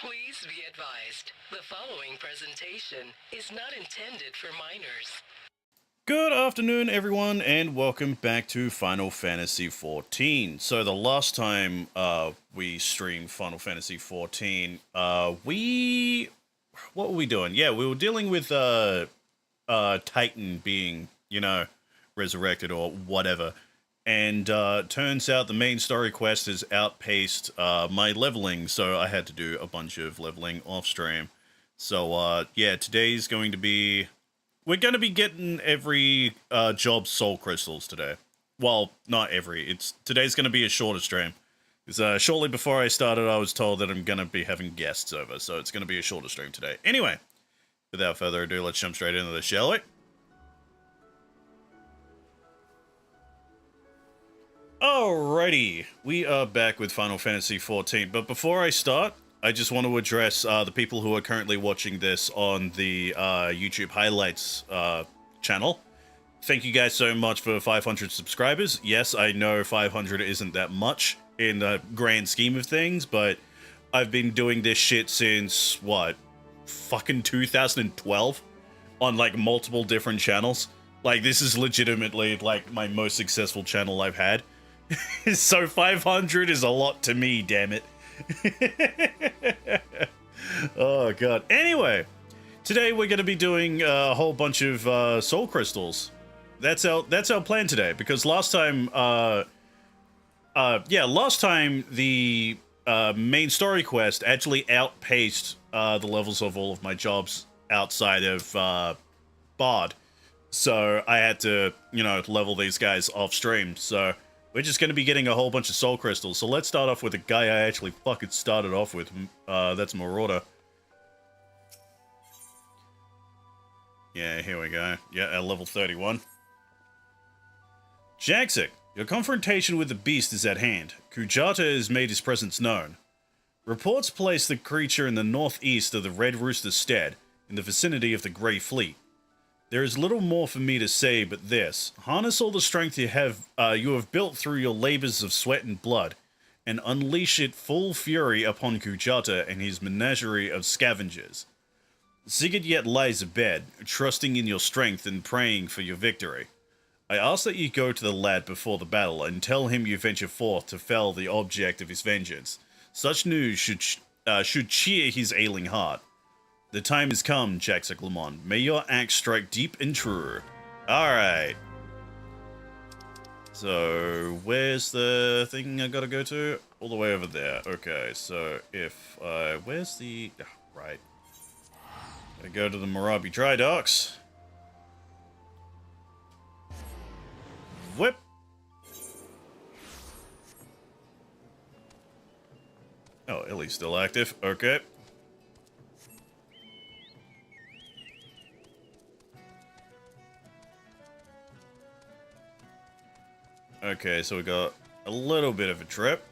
Please be advised, the following presentation is not intended for minors. Good afternoon, everyone, and welcome back to Final Fantasy XIV. So the last time we streamed Final Fantasy XIV, what were we doing? Yeah, we were dealing with Titan being, resurrected or whatever. And turns out the main story quest has outpaced my leveling, so I had to do a bunch of leveling off stream. So yeah, today's going to be... We're going to be getting every job soul crystals today. Well, not every. Today's going to be a shorter stream. Because shortly before I started, I was told that I'm going to be having guests over, so it's going to be a shorter stream today. Anyway, without further ado, let's jump straight into this, shall we? Alrighty, we are back with Final Fantasy XIV, but before I start, I just want to address the people who are currently watching this on the YouTube highlights channel. Thank you guys so much for 500 subscribers. Yes, I know 500 isn't that much in the grand scheme of things, but I've been doing this shit since, what, fucking 2012? On, like, multiple different channels. Like, this is legitimately, like, my most successful channel I've had. So 500 is a lot to me, damn it. Oh god. Anyway, today we're going to be doing a whole bunch of soul crystals. That's our plan today, because last time the main story quest actually outpaced the levels of all of my jobs outside of Bard. So I had to, level these guys off stream. So we're just going to be getting a whole bunch of soul crystals. So let's start off with the guy I actually fucking started off with. That's Marauder. Yeah, here we go. Yeah, at level 31. Jaxic, your confrontation with the beast is at hand. Kujata has made his presence known. Reports place the creature in the northeast of the Red Rooster's stead, in the vicinity of the Grey Fleet. There is little more for me to say but this. Harness all the strength you have built through your labors of sweat and blood, and unleash it full fury upon Kujata and his menagerie of scavengers. Sigurd yet lies abed, trusting in your strength and praying for your victory. I ask that you go to the lad before the battle and tell him you venture forth to fell the object of his vengeance. Such news should cheer his ailing heart. The time has come, Jaxic Lamont. May your axe strike deep and true. Alright. So, where's the thing I gotta go to? All the way over there. Okay, so if, where's the... Oh, right. Gotta go to the Morabi Dry Docks. Whip. Oh, Ellie's still active. Okay. Okay, so we got a little bit of a trip.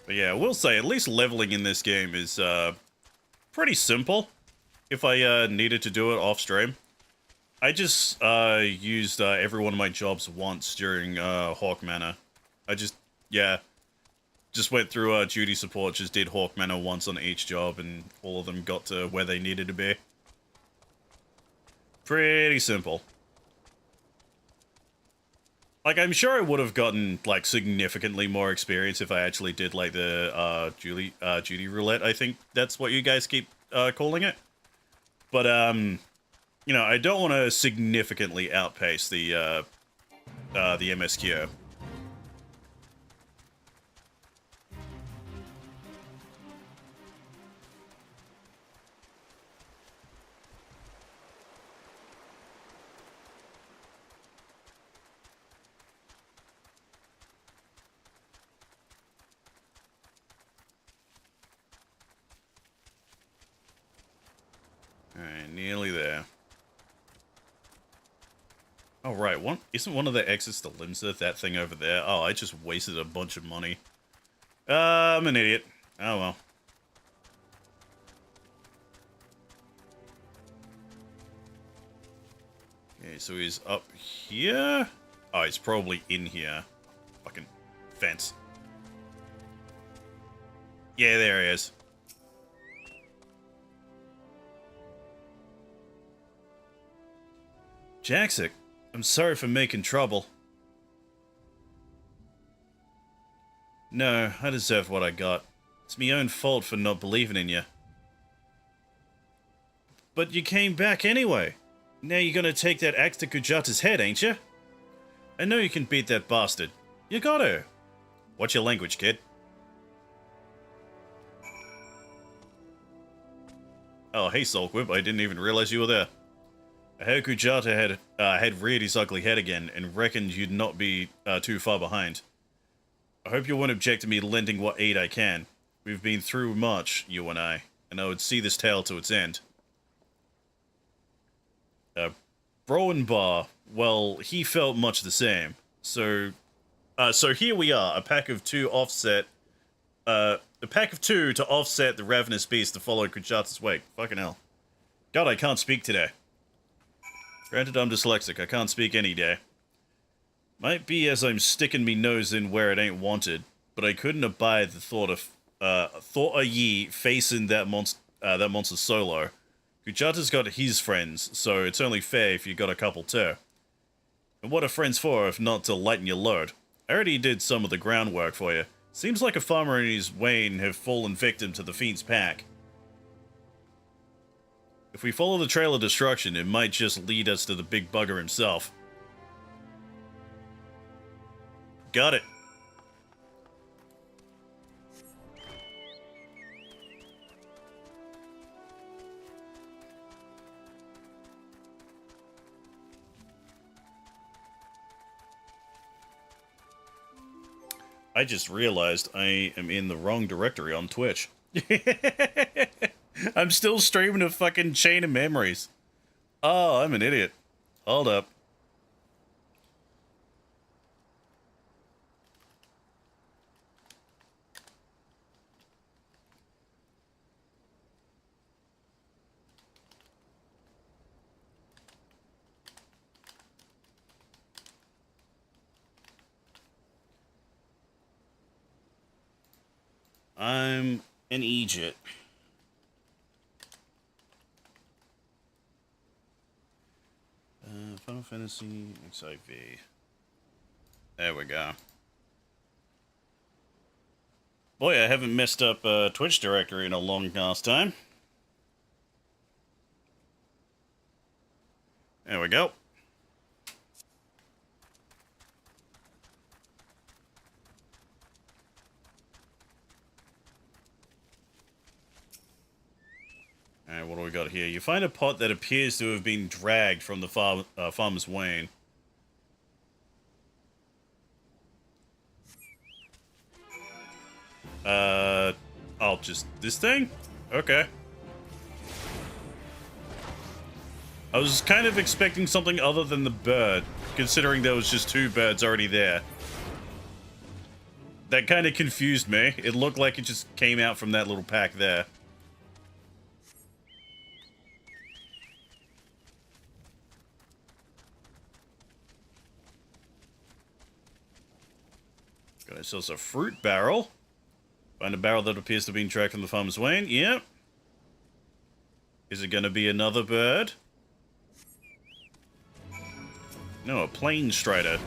But yeah, I will say, at least leveling in this game is pretty simple. If I needed to do it off stream. I just used every one of my jobs once during Hawk Manor. Just went through duty support, just did Hawk Manor once on each job, and all of them got to where they needed to be. Pretty simple. Like, I'm sure I would have gotten, like, significantly more experience if I actually did, like, the duty roulette. I think that's what you guys keep calling it. But, I don't want to significantly outpace the MSQ. Alright, nearly there. Oh, right. Isn't one of the exits to Limsa that thing over there? Oh, I just wasted a bunch of money. I'm an idiot. Oh, well. Okay, so he's up here? Oh, he's probably in here. Fucking fence. Yeah, there he is. Jaxic, I'm sorry for making trouble. No, I deserved what I got. It's my own fault for not believing in you. But you came back anyway. Now you're gonna take that axe to Kujata's head, ain't you? I know you can beat that bastard. You gotta. Watch your language, kid. Oh, hey, Sulkwib, I didn't even realize you were there. I heard Kujata had reared his ugly head again and reckoned you'd not be too far behind. I hope you won't object to me lending what aid I can. We've been through much, you and I would see this tale to its end. Broenbar, well, he felt much the same. So here we are, a pack of two to offset the ravenous beast to follow Kujata's wake. Fucking hell. God, I can't speak today. Granted, I'm dyslexic. I can't speak any day. Might be as I'm sticking me nose in where it ain't wanted, but I couldn't abide the thought of ye facing that monster solo. Kujata's got his friends, so it's only fair if you got a couple too. And what are friends for if not to lighten your load? I already did some of the groundwork for you. Seems like a farmer and his wain have fallen victim to the fiend's pack. If we follow the trail of destruction, it might just lead us to the big bugger himself. Got it. I just realized I am in the wrong directory on Twitch. I'm still streaming a fucking Chain of Memories. Oh, I'm an idiot. Hold up. I'm in Egypt. Final Fantasy XIV. There we go. Boy, I haven't messed up Twitch directory in a long ass time. There we go. Alright, what do we got here? You find a pot that appears to have been dragged from the farmer's wain. Oh, just this thing? Okay. I was kind of expecting something other than the bird, considering there was just two birds already there. That kind of confused me. It looked like it just came out from that little pack there. Got ourselves a fruit barrel. Find a barrel that appears to be tracked from the farmer's wain. Yep. Is it going to be another bird? No, a plain strider.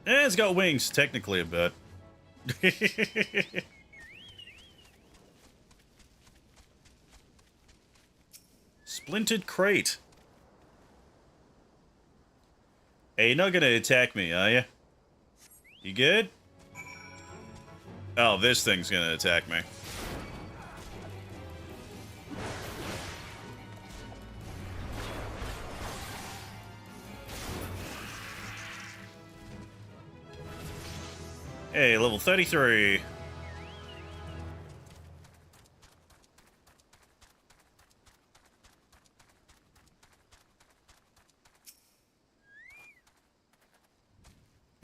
Eh, it's got wings. Technically a bird. Splintered crate. Hey, you're not gonna attack me, are you? You good? Oh, this thing's gonna attack me. Hey, level 33.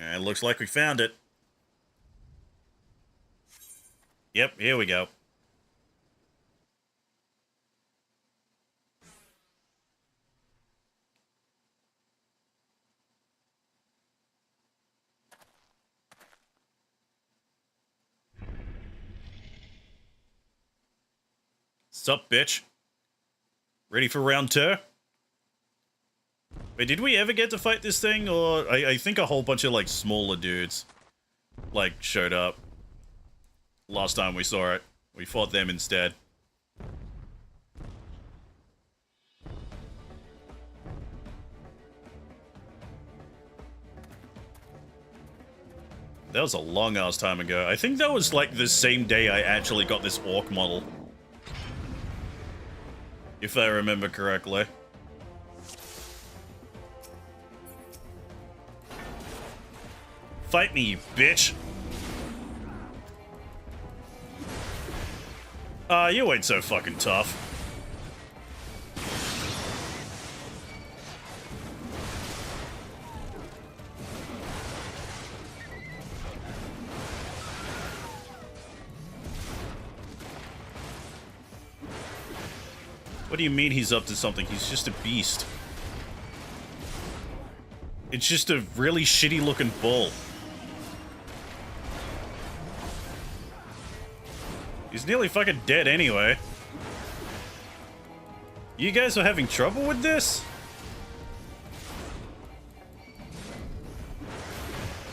And it looks like we found it. Yep, here we go. Sup, bitch? Ready for round 2? Wait, did we ever get to fight this thing? Or I think a whole bunch of, like, smaller dudes, like, showed up. Last time we saw it. We fought them instead. That was a long-ass time ago. I think that was, like, the same day I actually got this orc model. If I remember correctly. Fight me, you bitch! You ain't so fucking tough. What do you mean he's up to something? He's just a beast. It's just a really shitty looking bull. He's nearly fucking dead anyway. You guys are having trouble with this?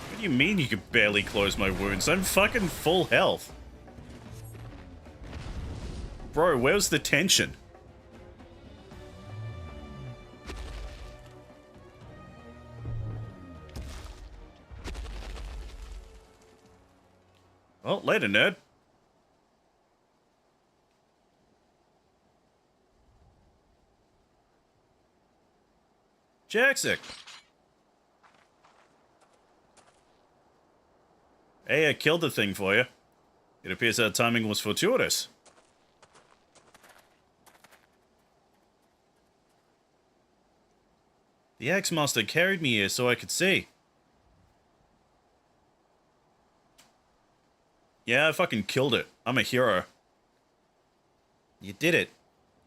What do you mean you could barely close my wounds? I'm fucking full health. Bro, where's the tension? Well, later, nerd. Jaxic. Hey, I killed the thing for you. It appears our timing was fortuitous. The Axe Master carried me here so I could see. Yeah, I fucking killed it. I'm a hero. You did it.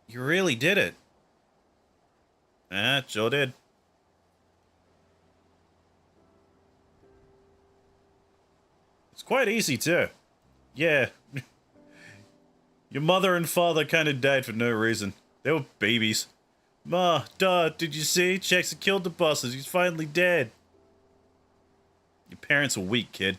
You really did it. Sure did. It's quite easy, too. Yeah. Your mother and father kind of died for no reason. They were babies. Ma, Dad, did you see? Jackson killed the bosses. He's finally dead. Your parents are weak, kid.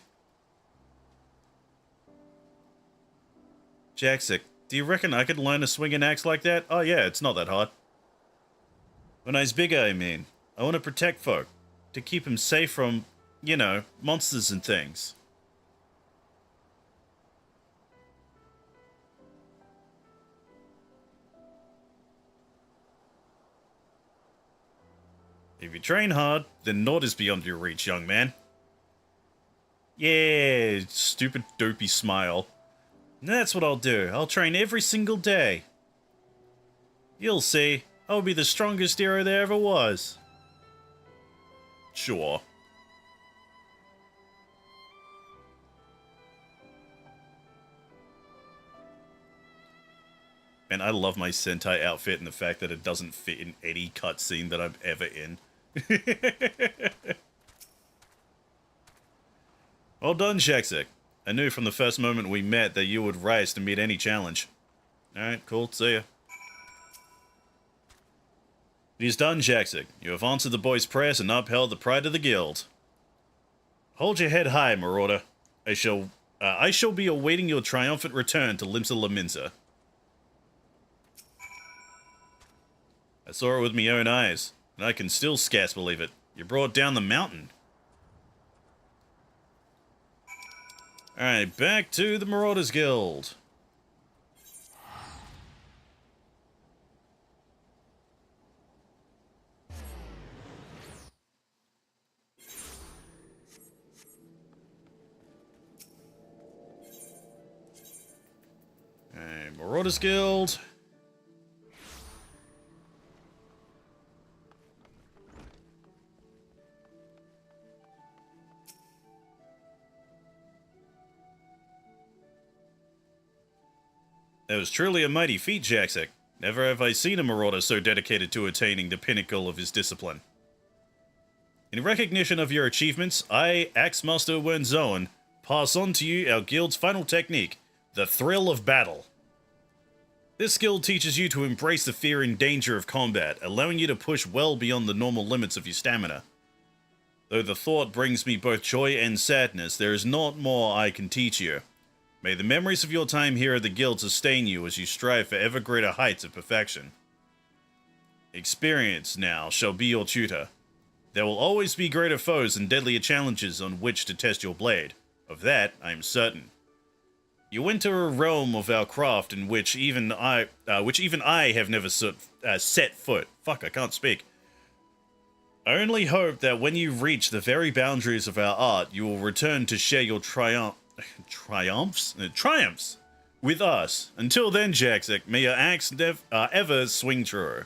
Jaxic, do you reckon I could learn to swing an axe like that? Oh yeah, it's not that hard. When I was bigger, I mean. I want to protect folk. To keep him safe from, you know, monsters and things. If you train hard, then naught is beyond your reach, young man. Yeah, stupid dopey smile. That's what I'll do. I'll train every single day. You'll see. I'll be the strongest hero there ever was. Sure. And I love my Sentai outfit and the fact that it doesn't fit in any cutscene that I'm ever in. Well done, Jaxic. I knew from the first moment we met that you would rise to meet any challenge. Alright, cool, see ya. It is done, Jaxic. You have answered the boy's prayers and upheld the pride of the guild. Hold your head high, Marauder. I shall be awaiting your triumphant return to Limsa Laminsa. I saw it with my own eyes, and I can still scarce believe it. You brought down the mountain. Alright, back to the Marauders Guild. Alright, Marauders Guild. That was truly a mighty feat, Jaxek. Never have I seen a marauder so dedicated to attaining the pinnacle of his discipline. In recognition of your achievements, I, Axemaster Wernzoen, pass on to you our guild's final technique, the thrill of battle. This skill teaches you to embrace the fear and danger of combat, allowing you to push well beyond the normal limits of your stamina. Though the thought brings me both joy and sadness, there is not more I can teach you. May the memories of your time here at the guild sustain you as you strive for ever greater heights of perfection. Experience, now, shall be your tutor. There will always be greater foes and deadlier challenges on which to test your blade. Of that, I am certain. You enter a realm of our craft in which even I have never set foot. Fuck, I can't speak. I only hope that when you reach the very boundaries of our art, you will return to share your triumphs with us. Until then, Jaxek, may your axe ever swing true.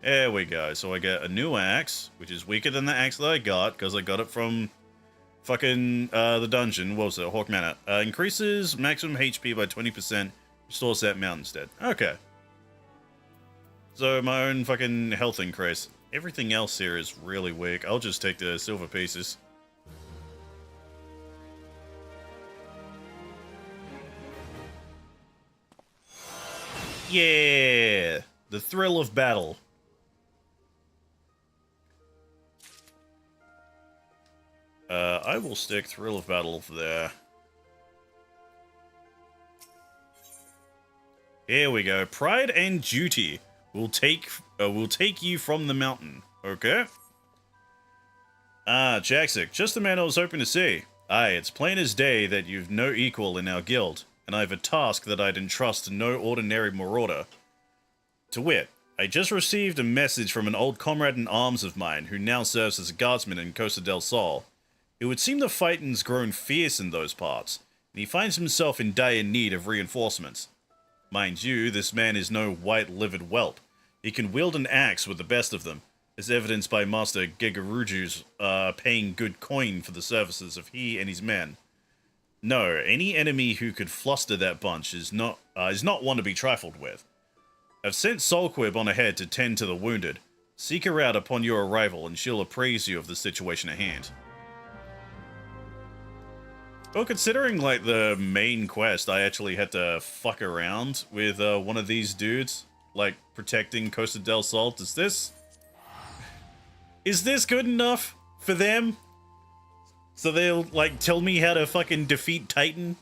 There we go. So I get a new axe, which is weaker than the axe that I got, because I got it from fucking the dungeon. What was it? Hawk Manor. Increases maximum HP by 20%. Restores that mount instead. Okay. So my own fucking health increase. Everything else here is really weak. I'll just take the silver pieces. Yeah! The thrill of battle. I will stick thrill of battle there. Here we go. Pride and duty will take you from the mountain. Okay. Ah, Jaxek, just the man I was hoping to see. Aye, it's plain as day that you've no equal in our guild, and I have a task that I'd entrust to no ordinary marauder. To wit, I just received a message from an old comrade in arms of mine who now serves as a guardsman in Costa del Sol. It would seem the fighting's grown fierce in those parts, and he finds himself in dire need of reinforcements. Mind you, this man is no white-livered whelp. He can wield an axe with the best of them, as evidenced by Master Gegaruju's paying good coin for the services of he and his men. No, any enemy who could fluster that bunch is not one to be trifled with. I've sent Solquib on ahead to tend to the wounded. Seek her out upon your arrival, and she'll appraise you of the situation at hand. Well, considering, like, the main quest, I actually had to fuck around with one of these dudes, like, protecting Costa del Sol. Is this good enough for them? So they'll, like, tell me how to fucking defeat Titan?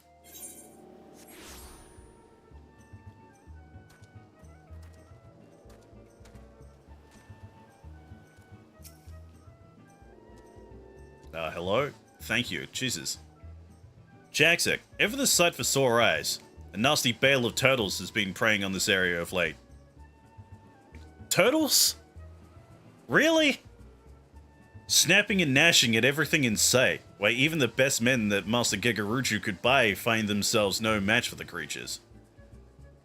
Hello? Thank you. Jesus. Jaxek, ever the sight for sore eyes. A nasty bale of turtles has been preying on this area of late. Turtles? Really? Snapping and gnashing at everything in sight, why even the best men that Master Gegaruju could buy find themselves no match for the creatures.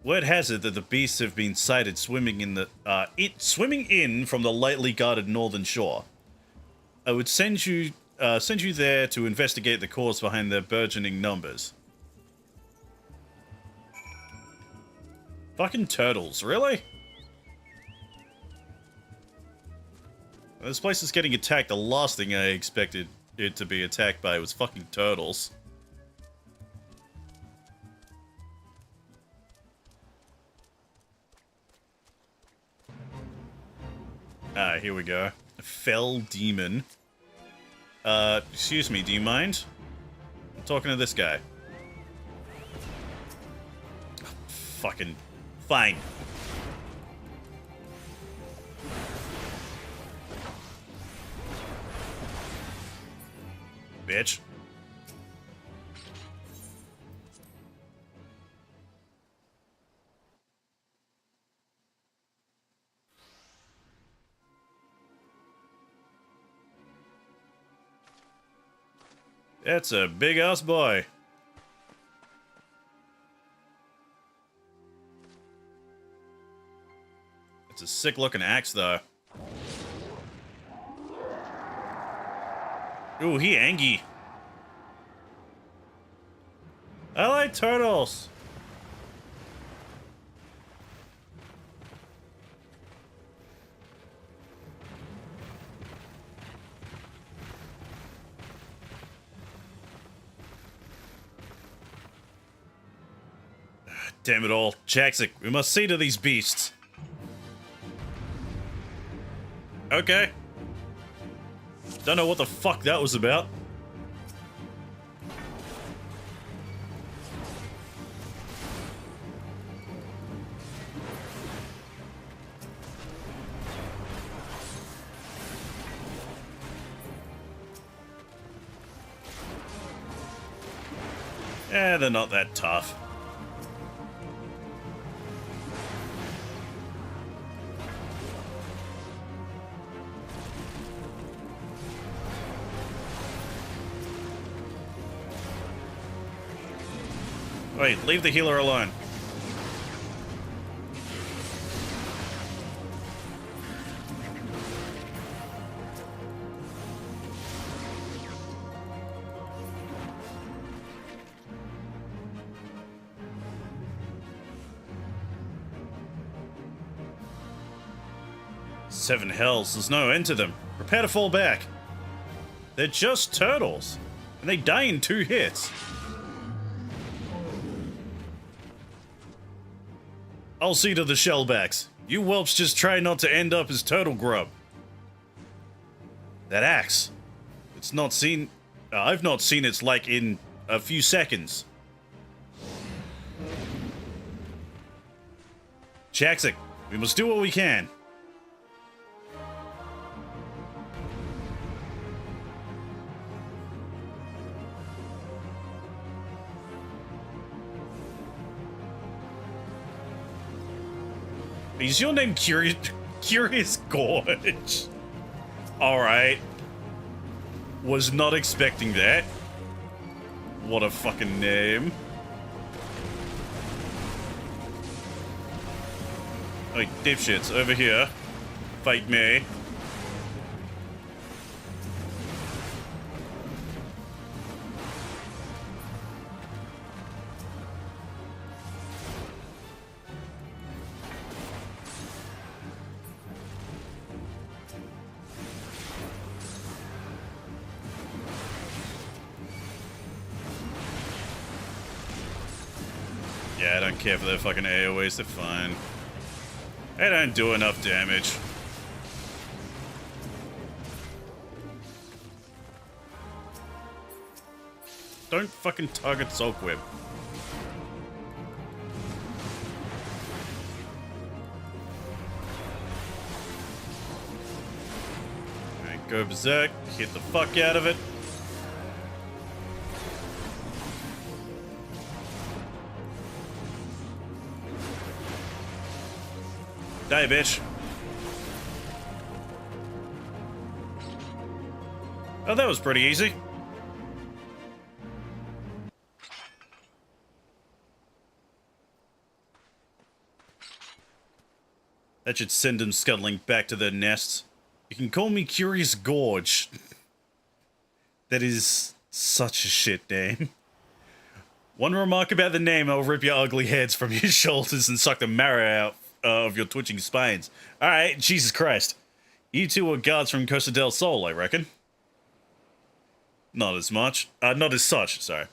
Word has it that the beasts have been sighted swimming in from the lightly guarded northern shore. I would send you there to investigate the cause behind their burgeoning numbers. Fucking turtles, really? This place is getting attacked. The last thing I expected it to be attacked by was fucking turtles. Ah, here we go. Fell demon. Excuse me, do you mind? I'm talking to this guy. Fucking fine. Bitch. That's a big-ass boy. It's a sick-looking axe, though. Ooh, he angry. I like turtles. Damn it all. Jaxic, we must see to these beasts. Okay. Don't know what the fuck that was about. They're not that tough. Wait, leave the healer alone. Seven hells, there's no end to them. Prepare to fall back. They're just turtles, and they die in 2 hits. I'll see to the shellbacks. You whelps just try not to end up as turtle grub. That axe. It's not seen... I've not seen its like in a few seconds. Jaxic, we must do what we can. Is your name Curious Gorge? Alright. Was not expecting that. What a fucking name. Like, dipshits, over here. Fight me. Yeah, I don't care for their fucking AoEs, they're fine. They don't do enough damage. Don't fucking target Sulk Web. Alright, go berserk, hit the fuck out of it. Die, bitch. Oh, that was pretty easy. That should send them scuttling back to their nests. You can call me Curious Gorge. That is such a shit name. One remark about the name, I'll rip your ugly heads from your shoulders and suck the marrow out of your twitching spines. Alright, Jesus Christ. You two are guards from Costa del Sol, I reckon. Not as much. Not as such, sorry.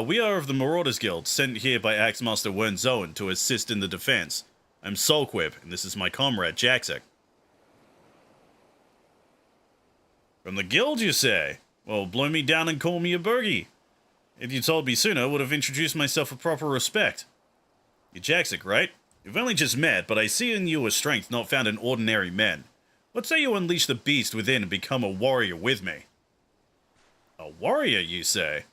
We are of the Marauders Guild, sent here by Axemaster Wernzoen to assist in the defense. I'm Solquib, and this is my comrade, Jaxic. From the guild, you say? Well, blow me down and call me a burgie. If you told me sooner, I would have introduced myself with proper respect. You're Jaxic, right? You've only just met, but I see in you a strength not found in ordinary men. What say you unleash the beast within and become a warrior with me? A warrior, you say?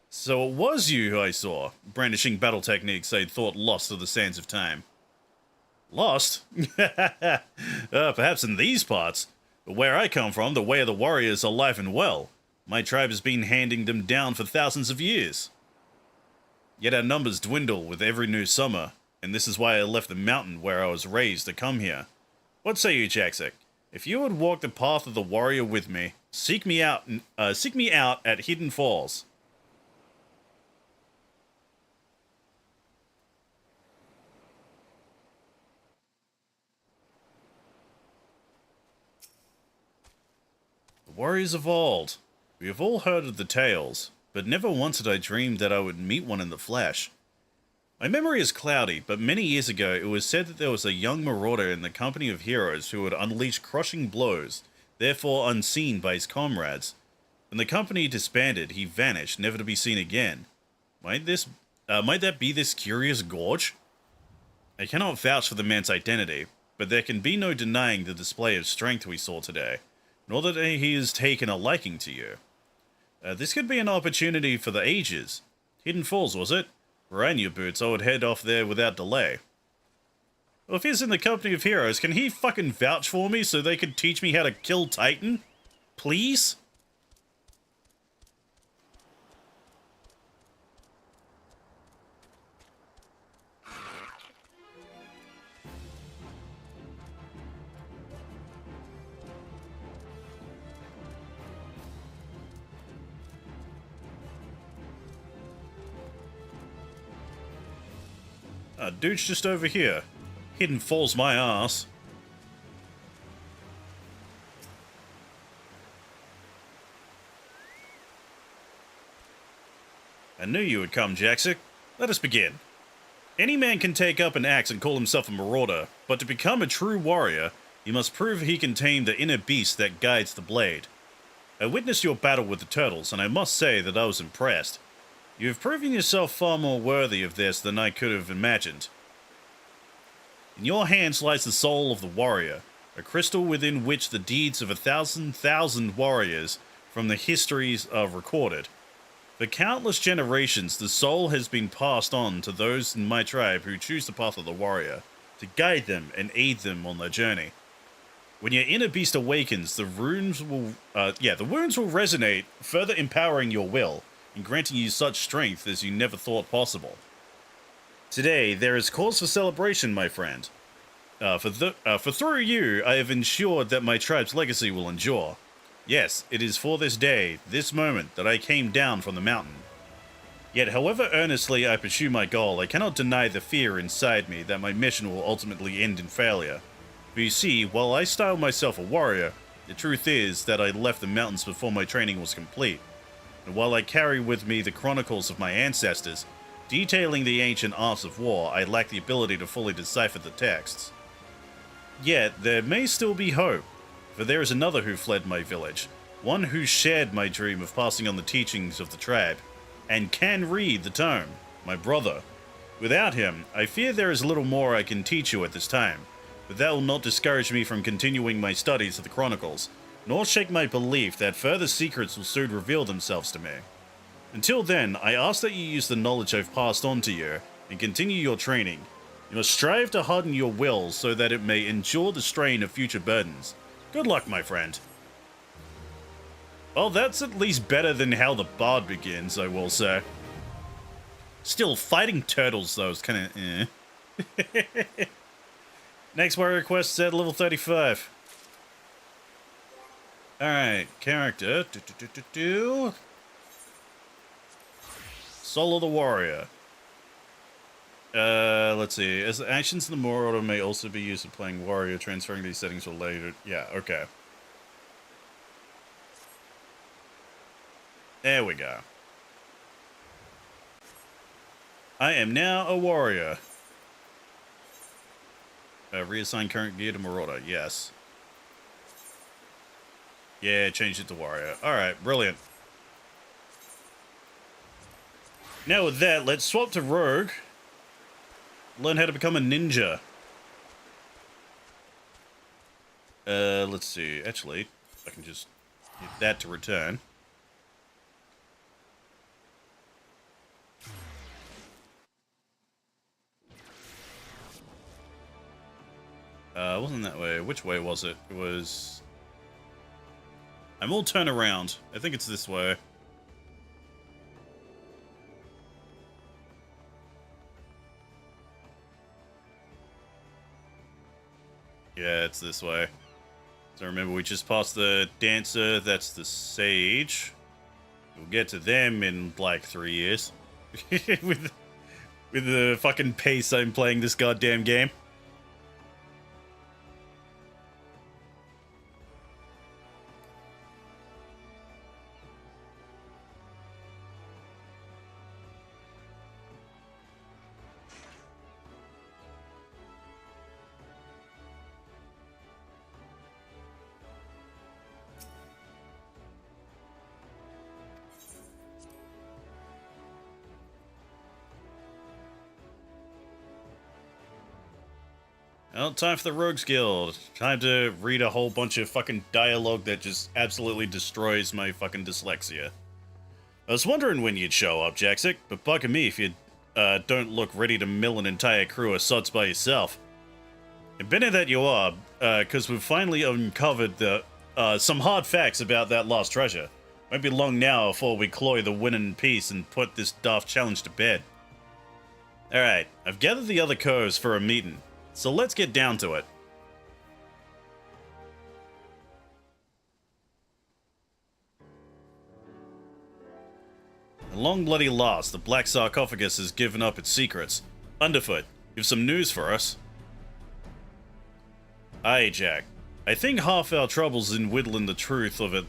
So it was you who I saw, brandishing battle techniques I'd thought lost to the sands of time. Lost? Perhaps in these parts. But where I come from, the way of the warrior is alive and well. My tribe has been handing them down for thousands of years. Yet our numbers dwindle with every new summer. And this is why I left the mountain where I was raised to come here. What say you, Jaxic? If you would walk the path of the warrior with me, seek me out at Hidden Falls. The warriors of old. We have all heard of the tales, but never once had I dreamed that I would meet one in the flesh. My memory is cloudy, but many years ago it was said that there was a young marauder in the company of heroes who would unleash crushing blows, therefore unseen by his comrades. When the company disbanded, he vanished, never to be seen again. Might that be this curious gorge? I cannot vouch for the man's identity, but there can be no denying the display of strength we saw today, nor that he has taken a liking to you. This could be an opportunity for the ages. Hidden Falls, was it? Were I in your boots, I would head off there without delay. Well, if he's in the company of heroes, can he fucking vouch for me so they can teach me how to kill Titan? Please? Dude's just over here. Hidden Falls my ass. I knew you would come, Jackson. Let us begin. Any man can take up an axe and call himself a marauder, but to become a true warrior, he must prove he can tame the inner beast that guides the blade. I witnessed your battle with the turtles, and I must say that I was impressed. You have proven yourself far more worthy of this than I could have imagined. In your hands lies the soul of the warrior, a crystal within which the deeds of 1,000,000 warriors from the histories are recorded. For countless generations, the soul has been passed on to those in my tribe who choose the path of the warrior, to guide them and aid them on their journey. When your inner beast awakens, the wounds will resonate, further empowering your will, and granting you such strength as you never thought possible. Today, there is cause for celebration, my friend. For through you, I have ensured that my tribe's legacy will endure. Yes, it is for this day, this moment, that I came down from the mountain. Yet, however earnestly I pursue my goal, I cannot deny the fear inside me that my mission will ultimately end in failure. For you see, while I style myself a warrior, the truth is that I left the mountains before my training was complete. And while I carry with me the chronicles of my ancestors, detailing the ancient arts of war, I lack the ability to fully decipher the texts. Yet, there may still be hope, for there is another who fled my village, one who shared my dream of passing on the teachings of the tribe, and can read the tome, my brother. Without him, I fear there is little more I can teach you at this time, but that will not discourage me from continuing my studies of the chronicles, nor shake my belief that further secrets will soon reveal themselves to me. Until then, I ask that you use the knowledge I've passed on to you, and continue your training. You must strive to harden your will so that it may endure the strain of future burdens. Good luck, my friend. Well, that's at least better than how the bard begins, I will say. Still, fighting turtles, though, is kind of eh. Next warrior quest is at level 35. Alright, character. Soul of the warrior. Let's see. As the actions in the Marauder may also be used in playing warrior, transferring these settings will later. Yeah, okay. There we go. I am now a warrior. Reassign current gear to Marauder. Yes. Yeah, changed it to warrior. Alright, brilliant. Now with that, let's swap to rogue. Learn how to become a ninja. Let's see. Actually, I can just hit that to return. Wasn't that way. Which way was it? It was... I'm all turn around. I think it's this way. Yeah, it's this way. So remember, we just passed the dancer. That's the sage. We'll get to them in like 3 years. with the fucking pace I'm playing this goddamn game. Well, time for the Rogues Guild. Time to read a whole bunch of fucking dialogue that just absolutely destroys my fucking dyslexia. I was wondering when you'd show up, Jaxic, but bugger me if you don't look ready to mill an entire crew of sods by yourself. And better that you are, because we've finally uncovered some hard facts about that lost treasure. Won't be long now before we cloy the winning piece and put this daft challenge to bed. Alright, I've gathered the other coves for a meeting, so let's get down to it. At long bloody last, the black sarcophagus has given up its secrets. Underfoot, you've some news for us. Aye, Jack. I think half our troubles in whittling the truth of it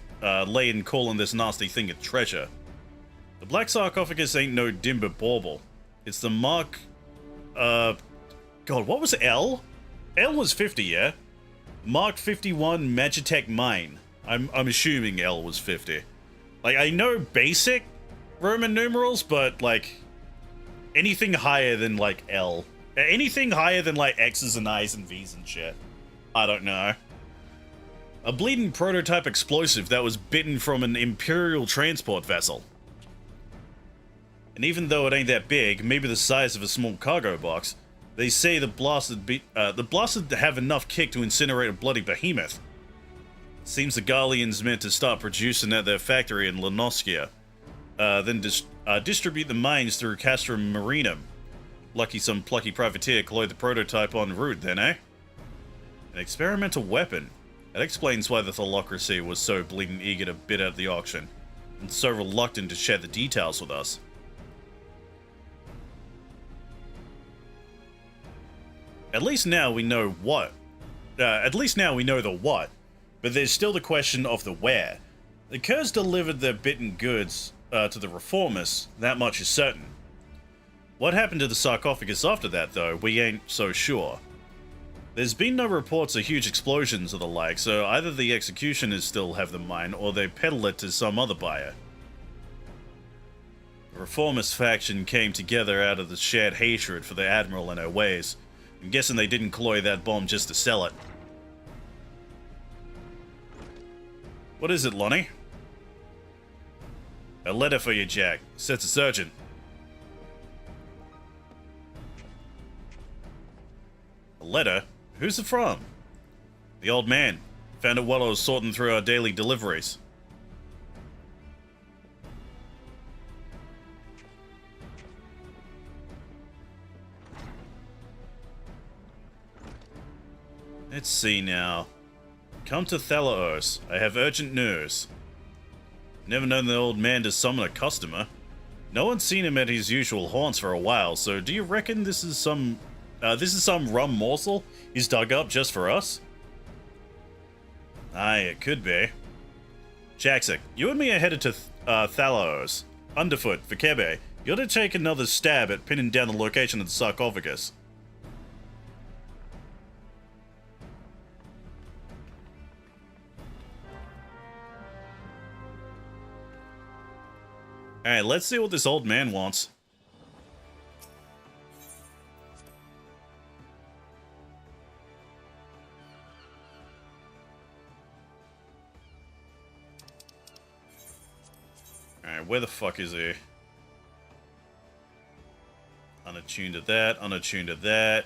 lay in calling this nasty thing a treasure. The black sarcophagus ain't no dimber bauble. It's the Mark... God, what was L? L was 50, yeah? Mark 51 Magitech Mine. I'm assuming L was 50. Like, I know basic Roman numerals, but, like, anything higher than, like, L. Anything higher than, like, X's and I's and V's and shit. I don't know. A bleeding prototype explosive that was bitten from an Imperial transport vessel. And even though it ain't that big, maybe the size of a small cargo box, they say the blasted have enough kick to incinerate a bloody behemoth. Seems the Garleans meant to start producing at their factory in Lenoskia, then distribute the mines through Castrum Marinum. Lucky some plucky privateer cloyed the prototype en route then, eh? An experimental weapon. That explains why the Thalocracy was so bleeding eager to bid out the auction, and so reluctant to share the details with us. At least now we know what. At least now we know the what, but there's still the question of the where. The Kurz delivered their bitten goods to the Reformists, that much is certain. What happened to the sarcophagus after that, though, we ain't so sure. There's been no reports of huge explosions or the like, so either the executioners still have the mine, or they peddle it to some other buyer. The Reformist faction came together out of the shared hatred for the Admiral and her ways. I'm guessing they didn't cloy that bomb just to sell it. What is it, Lonnie? A letter for you, Jack. Says it's urgent. A letter? Who's it from? The old man. Found it while I was sorting through our daily deliveries. Let's see now. Come to Thalaos. I have urgent news. Never known the old man to summon a customer. No one's seen him at his usual haunts for a while, so do you reckon this is some rum morsel he's dug up just for us? Aye, it could be. Jaxic, you and me are headed to Thalaos. Underfoot, for Kebe, you're to take another stab at pinning down the location of the sarcophagus. Alright, let's see what this old man wants. Alright, where the fuck is he? Unattuned to that, unattuned to that.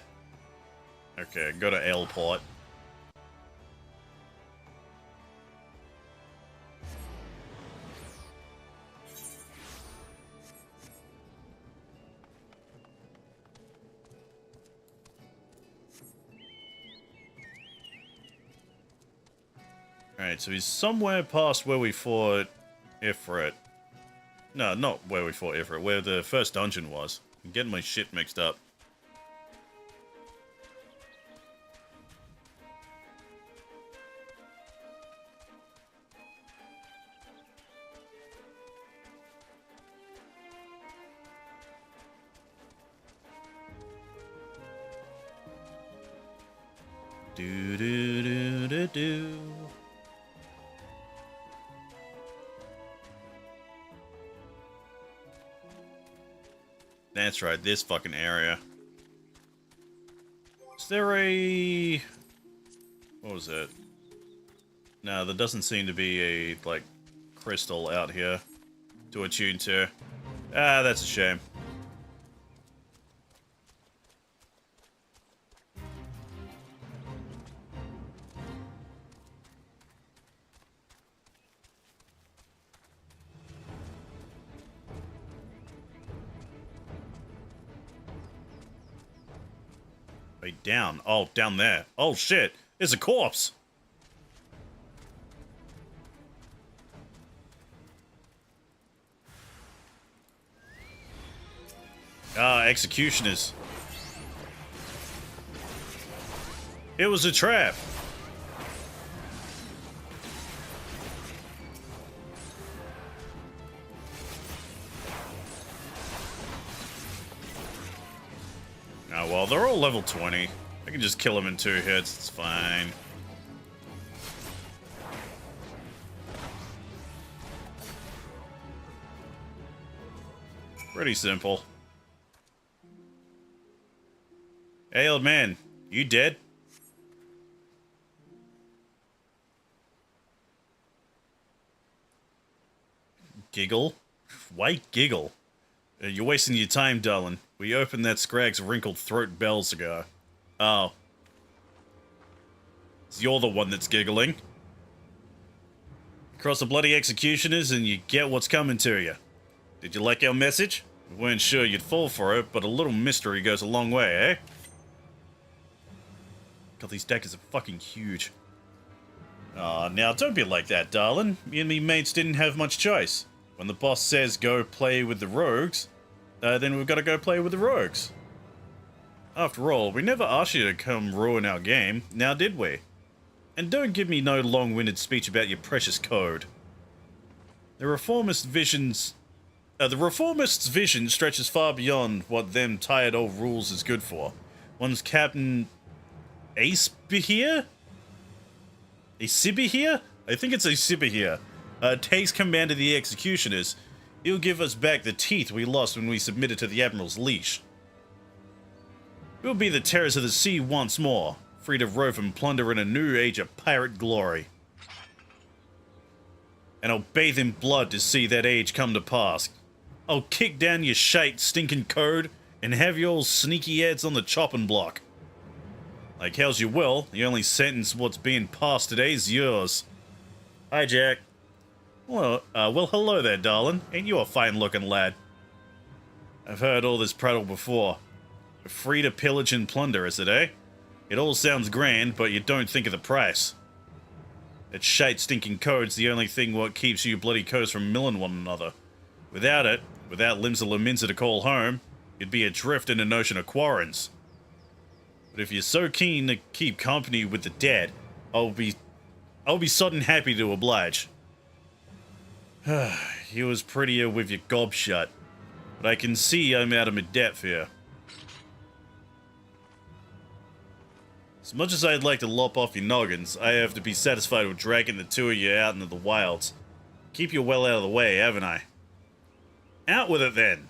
Okay, go to L port. Alright, so he's somewhere past where we fought Ifrit. No, not where we fought Ifrit, where the first dungeon was. I'm getting my shit mixed up. Do do do do do. That's right, this fucking area. Is there a... What was it? No, there doesn't seem to be a, like, crystal out here to attune to. Ah, that's a shame. Wait, down. Oh, down there. Oh, shit. There's a corpse. Ah, executioners. It was a trap. Oh, well, they're all level 20. I can just kill them in 2 hits. It's fine. Pretty simple. Hey, old man. You dead? Giggle? Why giggle? You're wasting your time, darling. We opened that Scrag's wrinkled throat bells ago. Oh. So you're the one that's giggling. Cross the bloody executioners and you get what's coming to you. Did you like our message? We weren't sure you'd fall for it, but a little mystery goes a long way, eh? God, these daggers are fucking huge. Aw, now don't be like that, darling. Me and me mates didn't have much choice. When the boss says go play with the rogues, then we've got to go play with the rogues. After all, we never asked you to come ruin our game, now did we? And don't give me no long-winded speech about your precious code. The Reformist's vision stretches far beyond what them tired old rules is good for. One's Captain Acebihir? Acebihir? I think it's Acebihir. Takes command of the executioners. He'll give us back the teeth we lost when we submitted to the Admiral's leash. We'll be the terrors of the sea once more, free to rove and plunder in a new age of pirate glory. And I'll bathe in blood to see that age come to pass. I'll kick down your shite stinking code and have your sneaky heads on the chopping block. Like hell's you will, the only sentence what's being passed today's yours. Hi, Jack. Well, hello there, darling. Ain't you a fine-looking lad? I've heard all this prattle before. We're free to pillage and plunder, is it, eh? It all sounds grand, but you don't think of the price. That shite stinking code's the only thing what keeps you bloody coast from milling one another. Without it, without Limsa Laminsa to call home, you'd be adrift in an ocean of quarrens. But if you're so keen to keep company with the dead, I'll be sodden happy to oblige. You was prettier with your gob shut, but I can see I'm out of my depth here. As much as I'd like to lop off your noggins, I have to be satisfied with dragging the 2 of you out into the wilds. Keep you well out of the way, haven't I? Out with it then!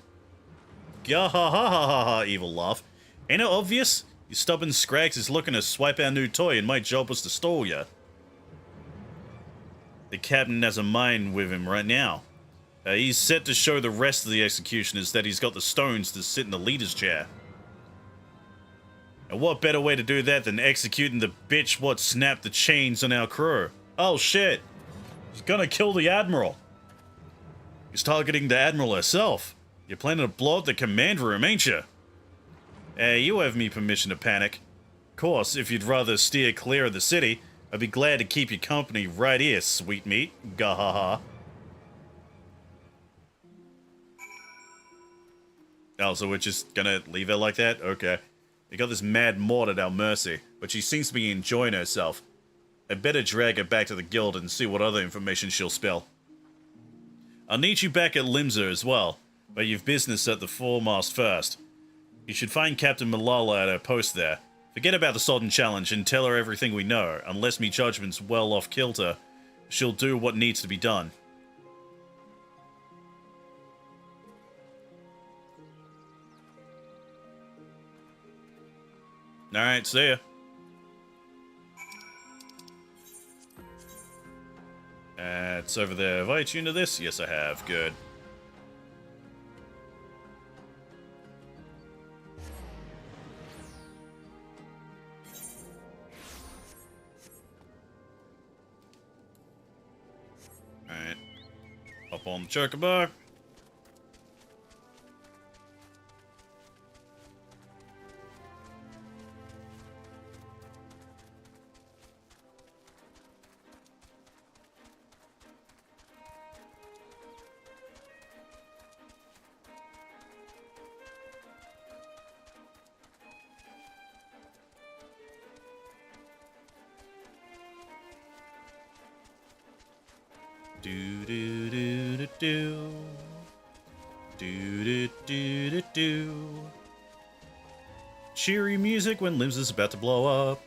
Gah ha ha ha ha ha, evil laugh. Ain't it obvious? You stubborn scrags is looking to swipe our new toy and my job was to stall ya. The captain has a mind with him right now. He's set to show the rest of the executioners that he's got the stones to sit in the leader's chair. And what better way to do that than executing the bitch what snapped the chains on our crew? Oh shit! He's gonna kill the Admiral! He's targeting the Admiral herself. You're planning to blow up the command room, ain't you? Hey, you have me permission to panic. Of course, if you'd rather steer clear of the city, I'd be glad to keep you company right here, sweet meat. Gahaha. Oh, so we're just gonna leave her like that? Okay. We got this mad Maud at our mercy, but she seems to be enjoying herself. I'd better drag her back to the guild and see what other information she'll spill. I'll need you back at Limsa as well, but you've business at the foremast first. You should find Captain Malala at her post there. Forget about the Sodden Challenge and tell her everything we know. Unless me judgment's well off kilter, she'll do what needs to be done. Alright, see ya. It's over there. Have I tuned to this? Yes, I have. Good. Alright. Hop on the chocobo. Do do do do do. Do do do do do. Cheery music when Limbs is about to blow up.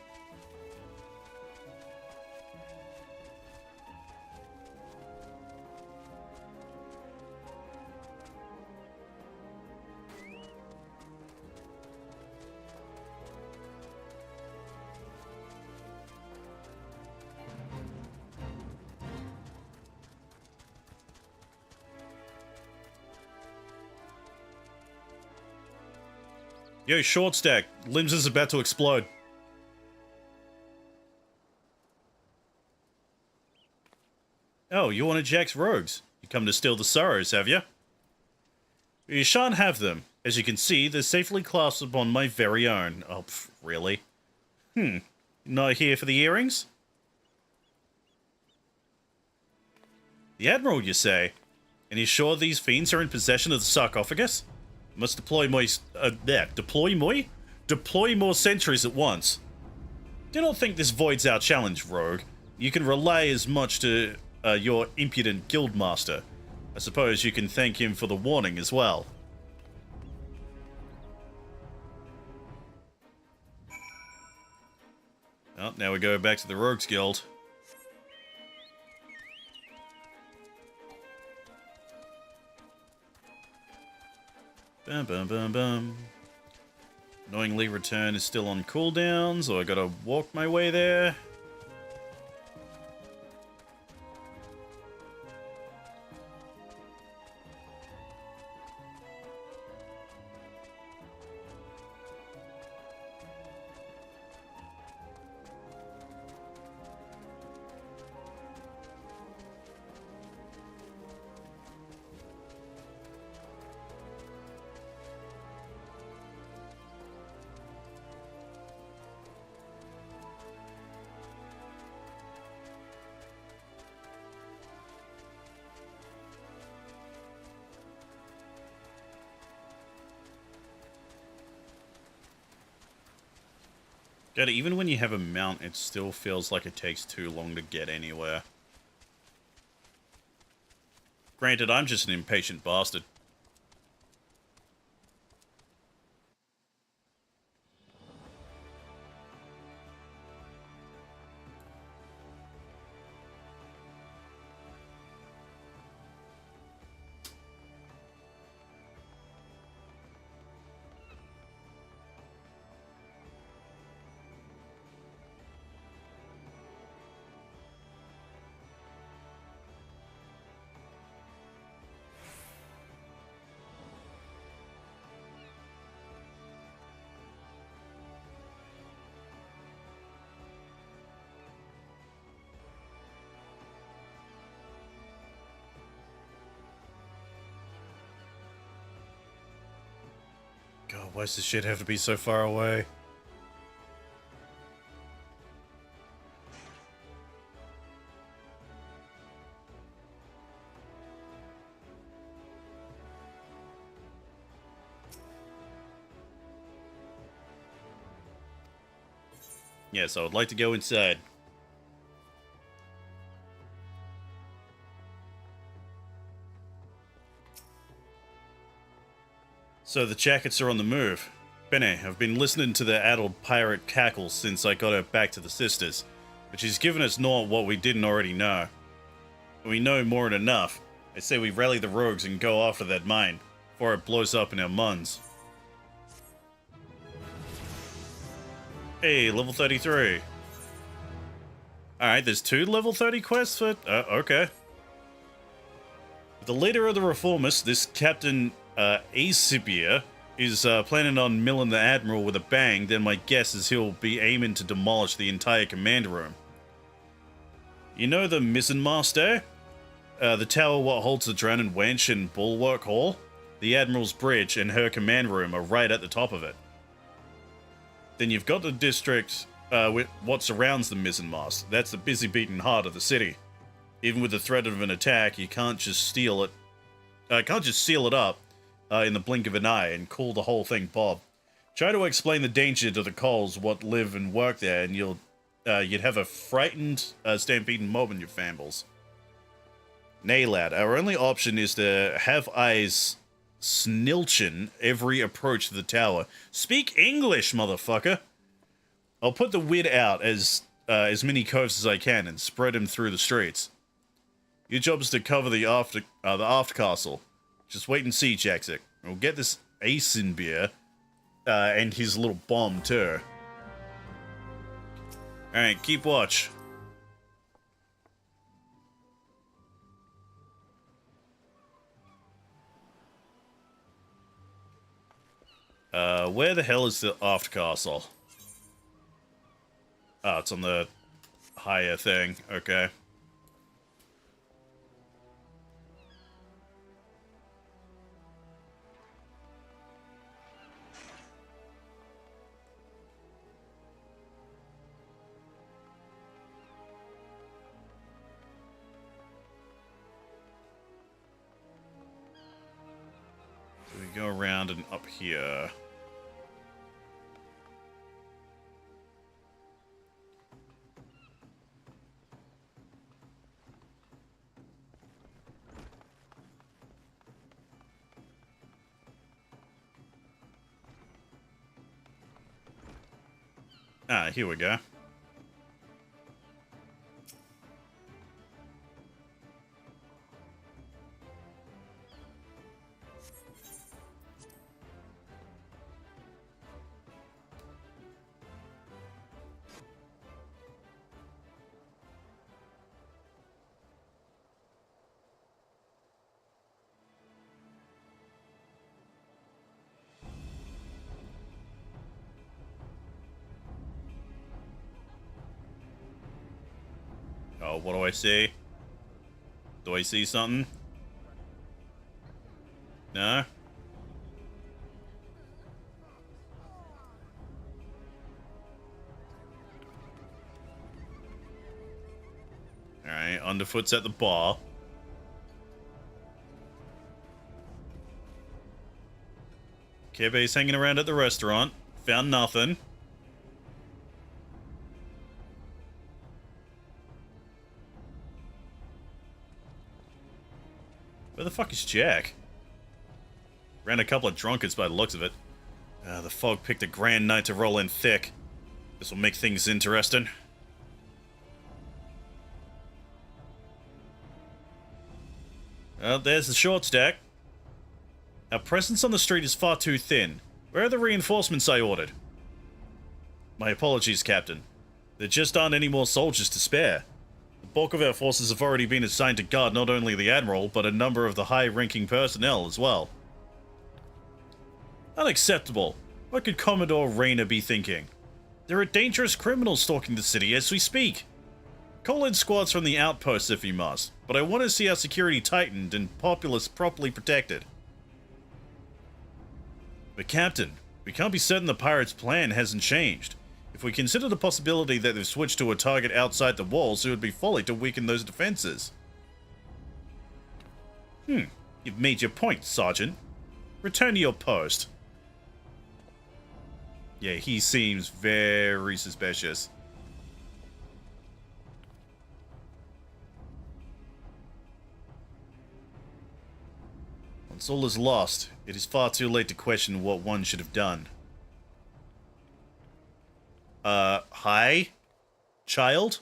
Yo, short stack. Limbs is about to explode. Oh, you wanted Jack's rogues. You come to steal the sorrows, have you? You shan't have them. As you can see, they're safely clasped upon my very own. Oh, really? Not here for the earrings? The Admiral, you say? And you sure these fiends are in possession of the sarcophagus? Must deploy more sentries at once. Do not think this voids our challenge, rogue. You can relay as much to your impudent guildmaster. I suppose you can thank him for the warning as well. Well, now we go back to the Rogues Guild. Bum bum bum bum. Annoyingly, return is still on cooldown, so I gotta walk my way there. God, even when you have a mount, it still feels like it takes too long to get anywhere. Granted, I'm just an impatient bastard. God, why does this shit have to be so far away? Yes, I would like to go inside. So the jackets are on the move. Bene, I've been listening to the addled pirate cackle since I got her back to the sisters, but she's given us not what we didn't already know. We know more than enough. I say we rally the rogues and go after that mine, before it blows up in our muns. Hey, level 33. Alright, there's 2 level 30 quests for... okay. The leader of the Reformists, this Captain Aesibia, is planning on milling the Admiral with a bang. Then my guess is he'll be aiming to demolish the entire command room. You know the mizzenmast there? The tower what holds the Drowning Wench and Bulwark Hall? The Admiral's Bridge and her command room are right at the top of it. Then you've got the district with what surrounds the mizzenmast. That's the busy beating heart of the city. Even with the threat of an attack, you can't just steal it. Can't just seal it up in the blink of an eye and call the whole thing Bob. Try to explain the danger to the Coles what live and work there, and you'd have a frightened, stampeding mob in your fambles. Nay, lad, our only option is to have eyes snilchin every approach to the tower. Speak English, motherfucker! I'll put the wid out as many coves as I can and spread him through the streets. Your job is to cover the aft castle. Just wait and see, Jackson. We'll get this Aesibia and his little bomb too. Alright, keep watch. Where the hell is the aft castle? Oh, it's on the higher thing. Okay. So we go around and up here. Ah, here we go. Oh, what do I see? Do I see something? No? Alright, Underfoot's at the bar. Kebe's hanging around at the restaurant. Found nothing. Where the fuck is Jack? Ran a couple of drunkards by the looks of it. The fog picked a grand night to roll in thick. This will make things interesting. Well, there's the short stack. Our presence on the street is far too thin. Where are the reinforcements I ordered? My apologies, Captain. There just aren't any more soldiers to spare. The bulk of our forces have already been assigned to guard not only the Admiral, but a number of the high-ranking personnel as well. Unacceptable. What could Commodore Rayner be thinking? There are dangerous criminals stalking the city as we speak. Call in squads from the outposts if you must, but I want to see our security tightened and populace properly protected. But Captain, we can't be certain the pirates' plan hasn't changed. If we consider the possibility that they've switched to a target outside the walls, it would be folly to weaken those defenses. You've made your point, Sergeant. Return to your post. Yeah, he seems very suspicious. Once all is lost, it is far too late to question what one should have done. Hi? Child?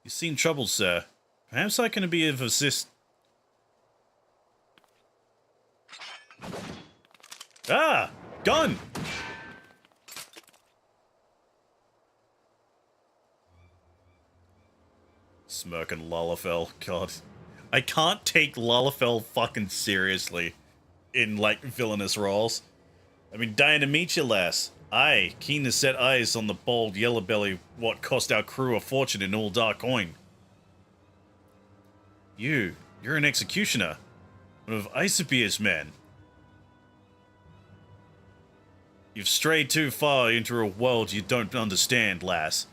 You seem troubled, sir. Perhaps I can be of assist... Ah! Gun! Smirking Lalafell. God. I can't take Lalafell fucking seriously in, like, villainous roles. I mean, dying to meet you, lass. Aye, keen to set eyes on the bold yellow belly what cost our crew a fortune in all dark coin. You're an executioner. One of Isabeer's men. You've strayed too far into a world you don't understand, lass.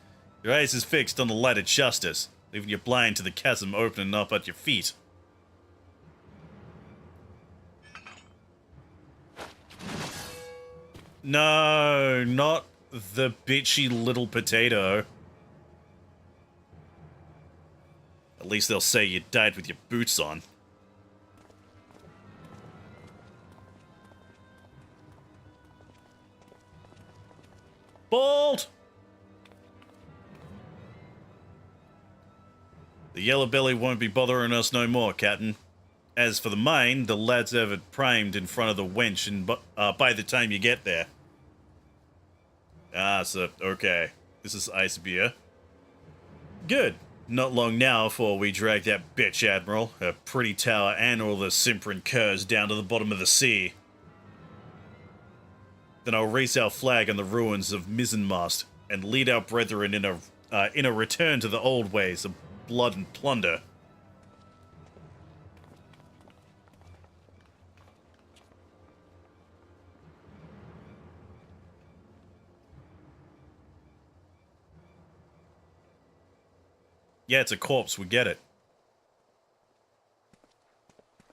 Your eyes is fixed on the light of justice, leaving you blind to the chasm opening up at your feet. No, not the bitchy little potato. At least they'll say you died with your boots on. Bald! The yellow belly won't be bothering us no more, Captain. As for the mine, the lads have it primed in front of the wench and by the time you get there. Ah, so, okay. This is Icebeer. Good. Not long now before we drag that bitch Admiral, her pretty tower and all the simpering curs down to the bottom of the sea. Then I'll raise our flag on the ruins of Mizzenmast and lead our brethren in a return to the old ways of blood and plunder. Yeah, it's a corpse, we get it.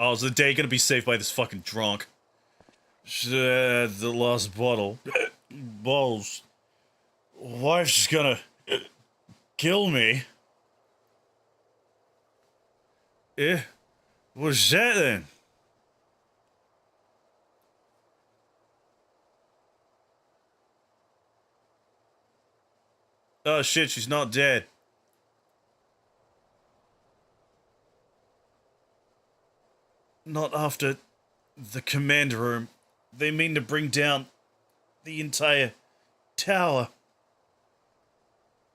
Oh, is the day gonna be saved by this fucking drunk? The last bottle. Balls. Wife's just gonna kill me. Eh? What's that then? Oh shit, she's not dead. Not after the command room. They mean to bring down the entire tower.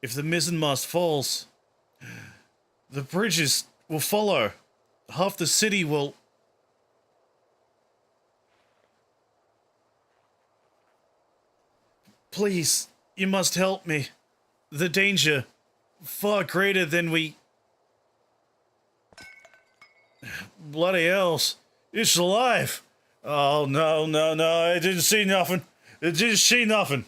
If the mizzenmast falls, the bridges will follow. Half the city will... Please, you must help me. The danger, far greater than we... Bloody hells. It's alive. Oh, no, no, no. I didn't see nothing. I didn't see nothing.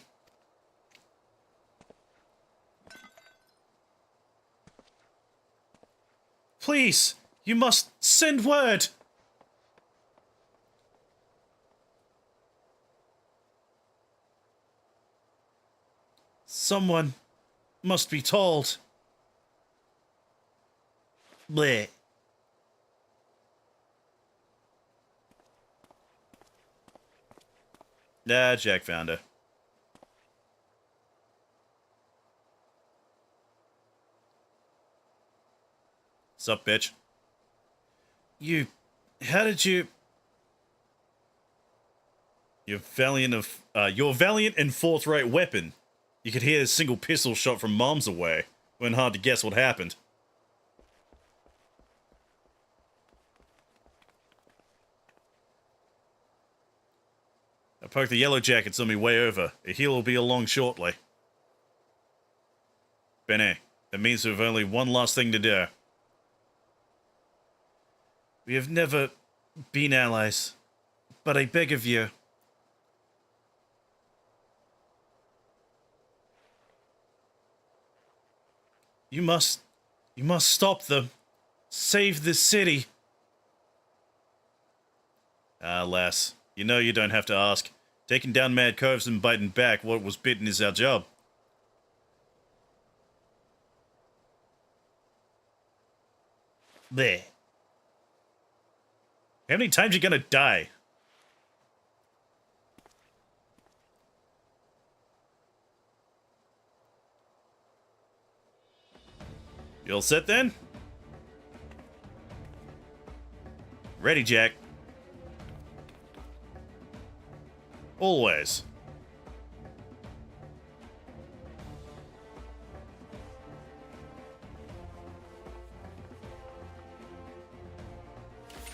Please, you must send word. Someone must be told. Bleh. Nah, Jack found her. Sup, bitch? How did you... Your valiant and forthright weapon. You could hear a single pistol shot from miles away. Went hard to guess what happened. I poked the yellow jackets on me way over. A heel will be along shortly. Bene, that means we've only one last thing to do. We have never been allies, but I beg of you. You must stop them. Save the city. Ah, lass. You know you don't have to ask. Taking down mad coves and biting back what was bitten is our job. There. How many times you gonna die? You all set then? Ready, Jack. Always.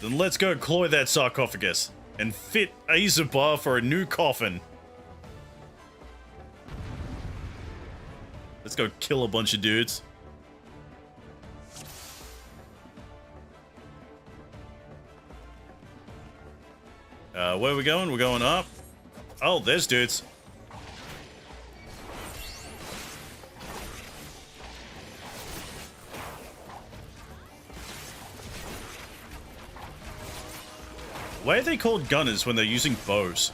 Then let's go cloy that sarcophagus and fit Azabar for a new coffin. Let's go kill a bunch of dudes. Where are we going? We're going up. Oh, there's dudes. Why are they called gunners when they're using bows?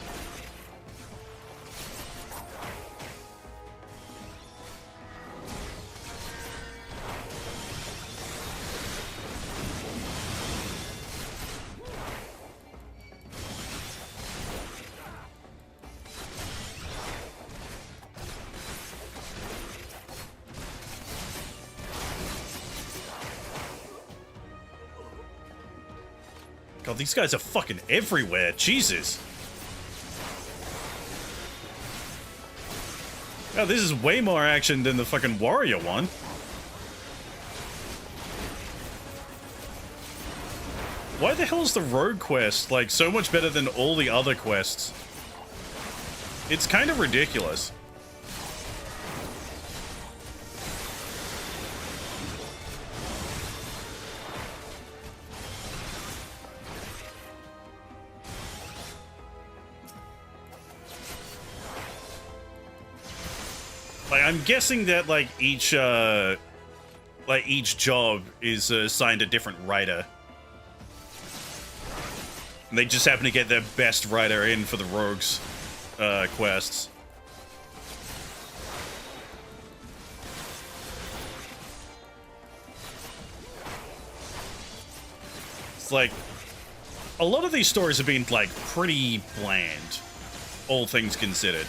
God, these guys are fucking everywhere. Jesus. Oh, this is way more action than the fucking warrior one. Why the hell is the rogue quest, like, so much better than all the other quests? It's kind of ridiculous. Like, I'm guessing that, like, each job is assigned a different writer. And they just happen to get their best writer in for the rogues quests. It's like, a lot of these stories have been, like, pretty bland, all things considered.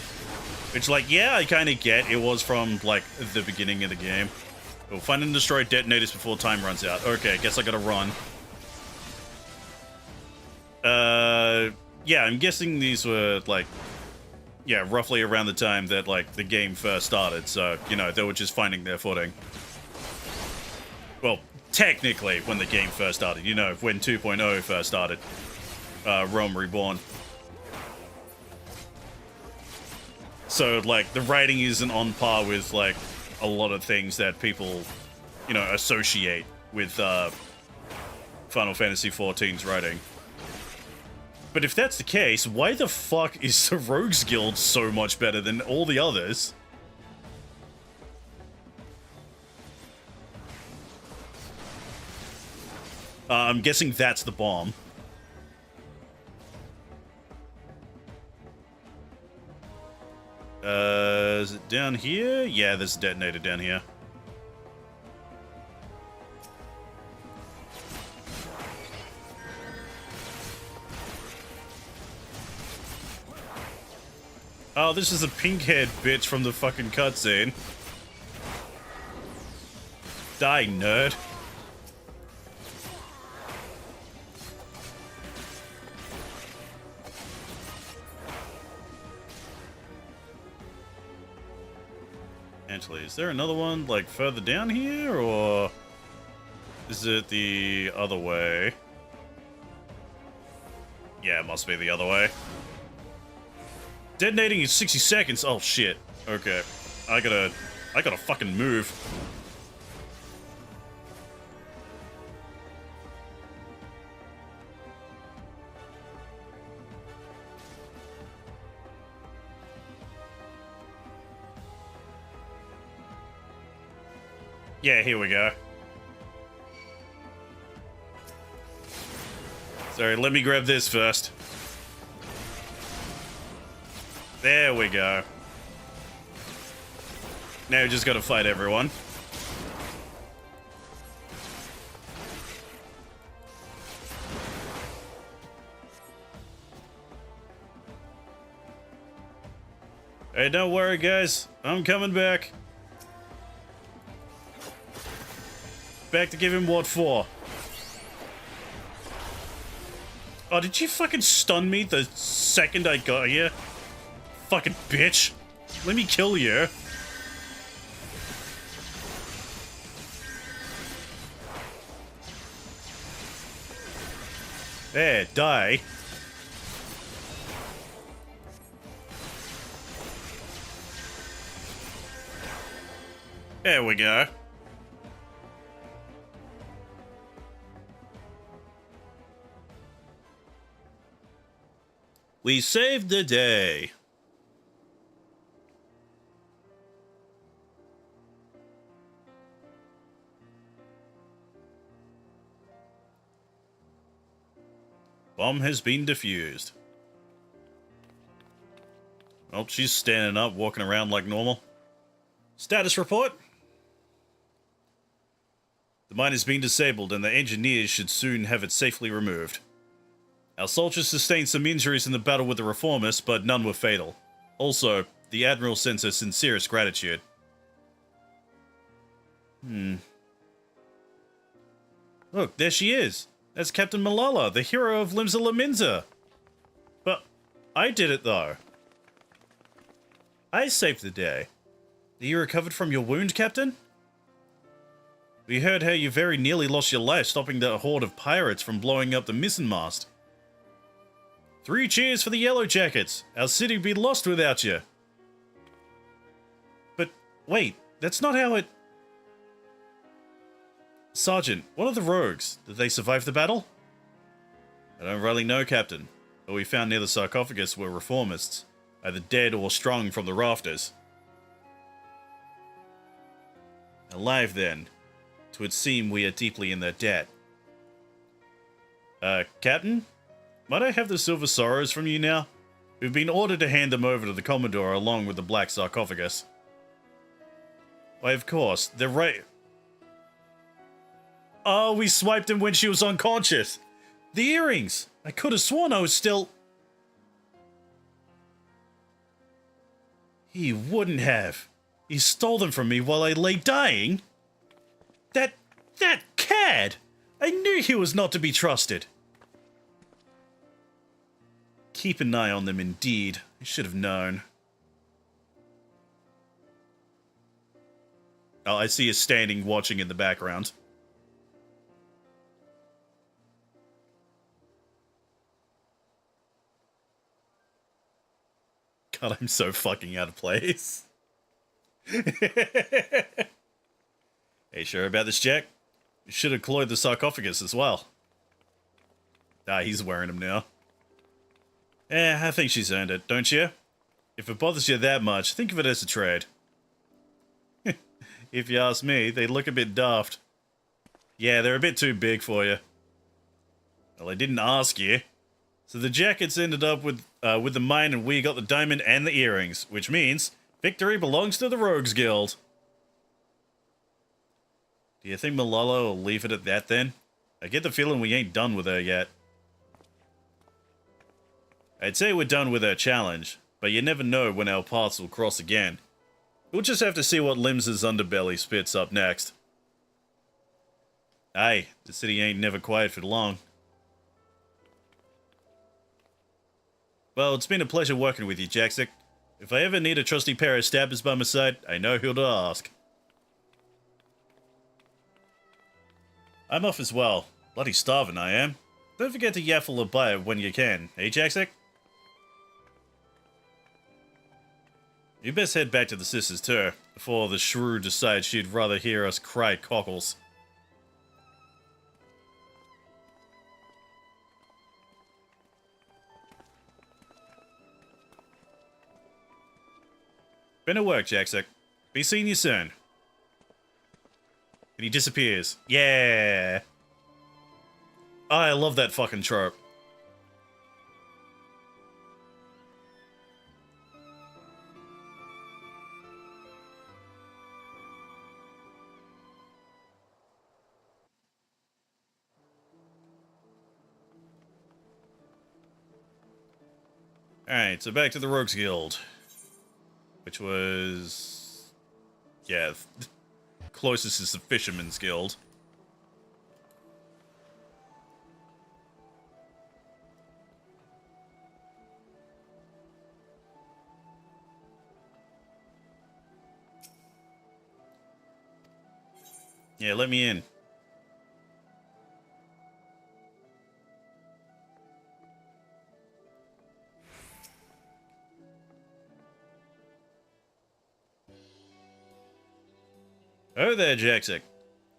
It's like, yeah, I kind of get it was from, like, the beginning of the game. We'll find and destroy detonators before time runs out. Okay, guess I gotta run. Yeah, I'm guessing these were, like, yeah, roughly around the time that, like, the game first started. So, you know, they were just finding their footing. Well, technically, when the game first started. You know, when 2.0 first started. Realm Reborn. So, like, the writing isn't on par with, like, a lot of things that people, you know, associate with Final Fantasy XIV's writing. But if that's the case, why the fuck is the Rogues Guild so much better than all the others? I'm guessing that's the bomb. Is it down here? Yeah, there's a detonator down here. Oh, this is the pink-haired bitch from the fucking cutscene. Die, nerd. Actually, is there another one, like, further down here, or is it the other way? Yeah, it must be the other way. Detonating in 60 seconds? Oh, shit. Okay. I gotta fucking move. Yeah, here we go. Sorry, let me grab this first. There we go. Now we just gotta fight everyone. Hey, don't worry, guys. I'm coming back. Back to give him what for. Oh, did you fucking stun me the second I got here? fucking bitch! Let me kill you. There, die. There we go. We saved the day. Bomb has been defused. Oh, she's standing up, walking around like normal. Status report. The mine has been disabled and the engineers should soon have it safely removed. Our soldiers sustained some injuries in the battle with the reformists, but none were fatal. Also, the Admiral sends her sincerest gratitude. Look, there she is. That's Captain Malala, the hero of Limsa Laminza. But I did it, though. I saved the day. Are you recovered from your wound, Captain? We heard how you very nearly lost your life stopping the horde of pirates from blowing up the mizzenmast. 3 cheers for the Yellow Jackets. Our city would be lost without you. But wait, that's not how it... Sergeant, what are the rogues? Did they survive the battle? I don't really know, Captain. What we found near the sarcophagus were reformists, either dead or strung from the rafters. Alive, then. 'Twould seem we are deeply in their debt. Captain? Might I have the Silver Sorrows from you now? We've been ordered to hand them over to the Commodore along with the Black Sarcophagus. Why, of course, they're right... Oh, we swiped him when she was unconscious! The earrings! I could have sworn I was still... He wouldn't have. He stole them from me while I lay dying. That cad! I knew he was not to be trusted. Keep an eye on them indeed. I should have known. Oh, I see you standing watching in the background. God, I'm so fucking out of place. Hey, sure about this, Jack? You should have cloyed the sarcophagus as well. Ah, he's wearing them now. I think she's earned it, don't you? If it bothers you that much, think of it as a trade. If you ask me, they look a bit daft. Yeah, they're a bit too big for you. Well, I didn't ask you. So the jackets ended up with the mine and we got the diamond and the earrings, which means victory belongs to the Rogues Guild. Do you think Malala will leave it at that then? I get the feeling we ain't done with her yet. I'd say we're done with her challenge, but you never know when our paths will cross again. We'll just have to see what Limsa's underbelly spits up next. Aye, the city ain't never quiet for long. Well, it's been a pleasure working with you, Jackson. If I ever need a trusty pair of stabbers by my side, I know who to ask. I'm off as well. Bloody starving I am. Don't forget to yaffle a bite when you can, eh, Jackson? You best head back to the sisters too, before the shrew decides she'd rather hear us cry cockles. Been at work, Jackson. Be seeing you soon. And he disappears. Yeah! Oh, I love that fucking trope. Alright, so back to the Rogues Guild. Which was... yeah, closest is the Fisherman's Guild. Yeah, let me in. Oh there, Jaxic.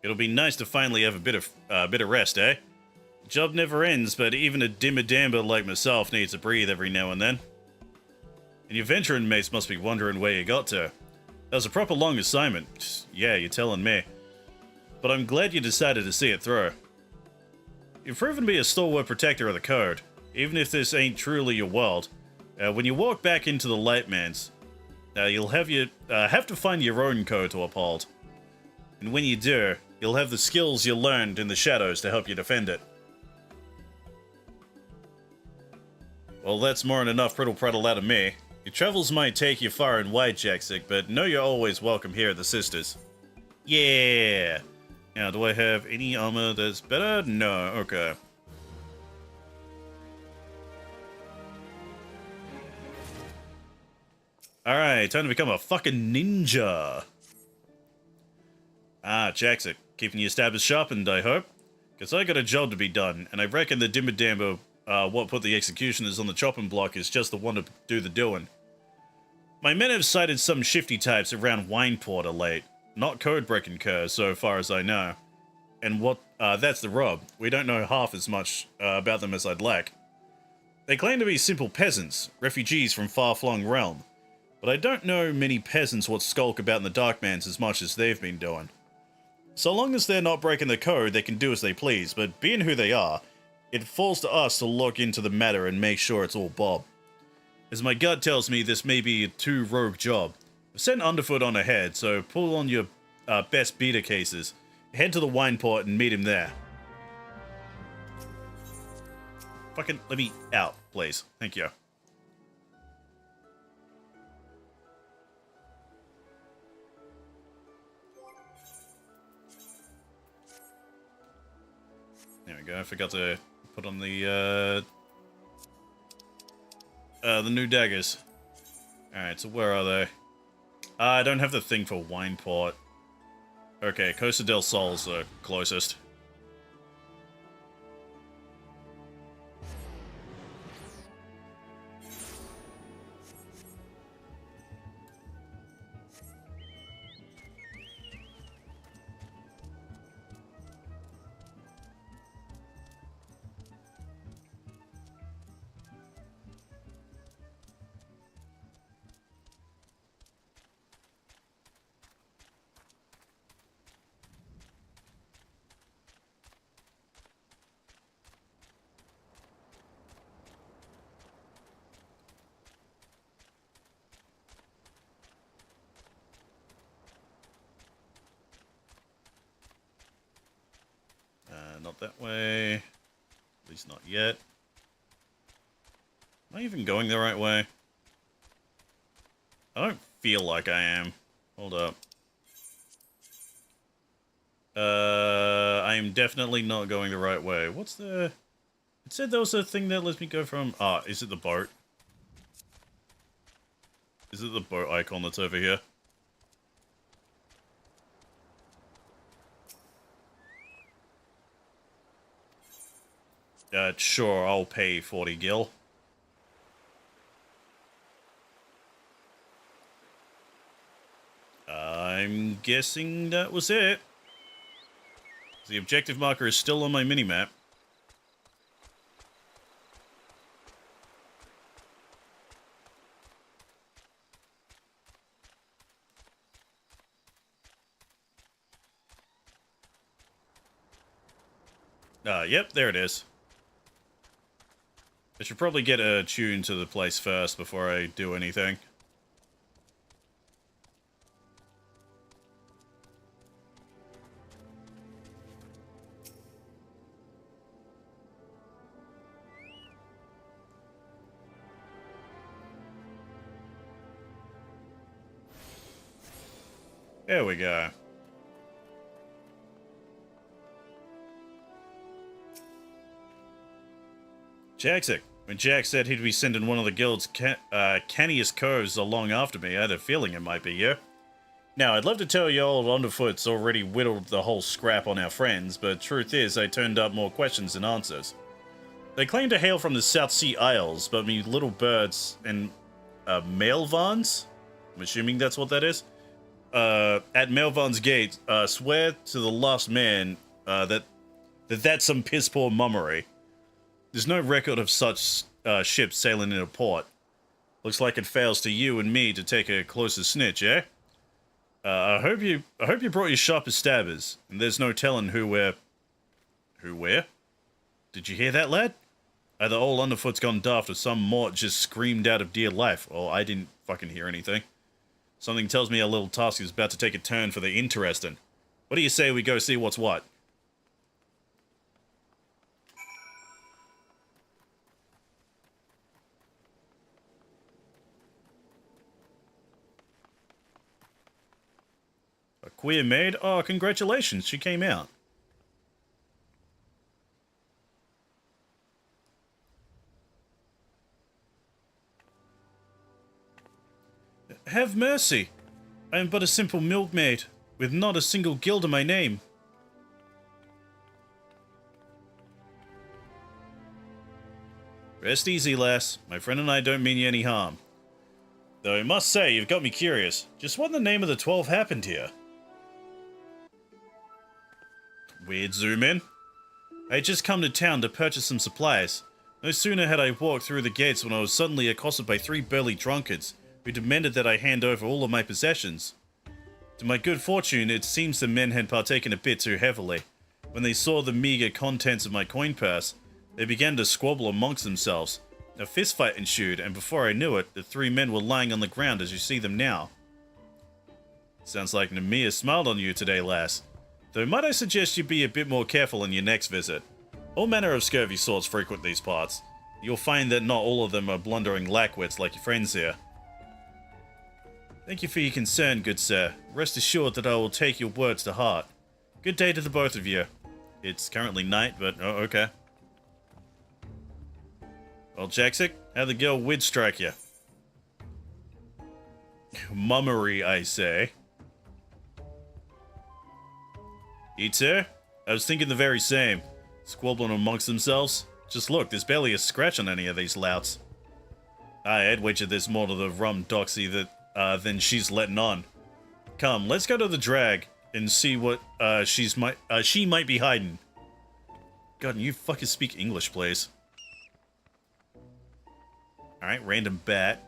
It'll be nice to finally have a bit of rest, eh? The job never ends, but even a dimmer-damber like myself needs to breathe every now and then. And your veteran mates must be wondering where you got to. That was a proper long assignment. Yeah, you're telling me. But I'm glad you decided to see it through. You've proven to be a stalwart protector of the code, even if this ain't truly your world. When you walk back into the Lightman's, you'll have to find your own code to uphold. And when you do, you'll have the skills you learned in the shadows to help you defend it. Well, that's more than enough prittle prattle out of me. Your travels might take you far and wide, Jaxic, but know you're always welcome here at the Sisters. Yeah! Now, do I have any armor that's better? No, okay. Alright, time to become a fucking ninja. Ah, Jaxic, keeping your stabbers sharpened, I hope? Because I got a job to be done, and I reckon the Dimmer Damber, what put the executioners on the chopping block is just the one to do the doing. My men have sighted some shifty types around Wineport of late. Not code-breaking curs, so far as I know. And that's the rub. We don't know half as much about them as I'd like. They claim to be simple peasants, refugees from far-flung realm. But I don't know many peasants what skulk about in the Darklands as much as they've been doing. So long as they're not breaking the code, they can do as they please, but being who they are, it falls to us to look into the matter and make sure it's all bob. As my gut tells me, this may be a too-rogue job. I've sent Underfoot on ahead, so pull on your best beta cases. Head to the Wineport and meet him there. Fucking let me out, please. Thank you. There we go. I forgot to put on the new daggers. Alright, so where are they? I don't have the thing for Wineport. Okay, Costa del Sol's the closest. Not that way. At least not yet. Am I even going the right way? I don't feel like I am. Hold up. I am definitely not going the right way. What's the... It said there was a thing that lets me go from... Ah, is it the boat? Is it the boat icon that's over here? Sure, I'll pay 40 gil. I'm guessing that was it. The objective marker is still on my minimap. Yep, there it is. I should probably get attuned to the place first before I do anything. There we go. Jaxic. When Jack said he'd be sending one of the guild's canniest coves along after me, I had a feeling it might be you. Now, I'd love to tell you old Underfoot's already whittled the whole scrap on our friends, but truth is, they turned up more questions than answers. They claim to hail from the South Sea Isles, but me little birds and Mailvans? I'm assuming that's what that is. At Mailvan's gate, swear to the last man that's some piss poor mummery. There's no record of such ships sailing in a port. Looks like it fails to you and me to take a closer snitch, eh? I hope you brought your sharpest stabbers, and there's no telling who where. Who where? Did you hear that, lad? Either old Underfoot's gone daft or some mort just screamed out of dear life. Well, I didn't fucking hear anything. Something tells me our little task is about to take a turn for the interesting. What do you say we go see what's what? A queer maid? Oh, congratulations, she came out. Have mercy. I am but a simple milkmaid, with not a single guild in my name. Rest easy, lass. My friend and I don't mean you any harm. Though I must say, you've got me curious. Just what in the name of the 12 happened here? Weird zoom in. I had just come to town to purchase some supplies. No sooner had I walked through the gates when I was suddenly accosted by 3 burly drunkards, who demanded that I hand over all of my possessions. To my good fortune, it seems the men had partaken a bit too heavily. When they saw the meager contents of my coin purse, they began to squabble amongst themselves. A fistfight ensued, and before I knew it, the 3 men were lying on the ground as you see them now. Sounds like Nemea smiled on you today, lass. Though might I suggest you be a bit more careful in your next visit. All manner of scurvy sorts frequent these parts. You'll find that not all of them are blundering lackwits like your friends here. Thank you for your concern, good sir. Rest assured that I will take your words to heart. Good day to the both of you. It's currently night, but oh, okay. Well, Jaxic, how'd the girl Wid strike you? Mummery, I say. Eat, sir? I was thinking the very same. Squabbling amongst themselves. Just look, there's barely a scratch on any of these louts. I'd wager there's more to the rum doxy than she's letting on. Come, let's go to the drag and see what she might be hiding. God, you fucking speak English, please. Alright, random bat.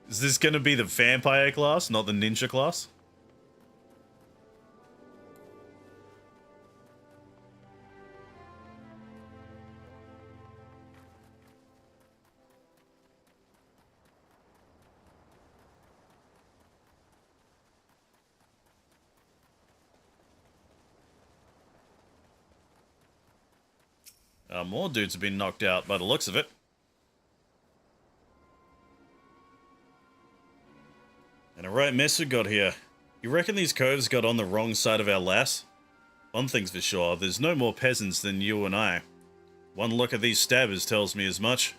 Is this gonna be the vampire class, not the ninja class? More dudes have been knocked out by the looks of it. And a right mess we got here. You reckon these coves got on the wrong side of our lass? One thing's for sure, there's no more peasants than you and I. One look at these stabbers tells me as much.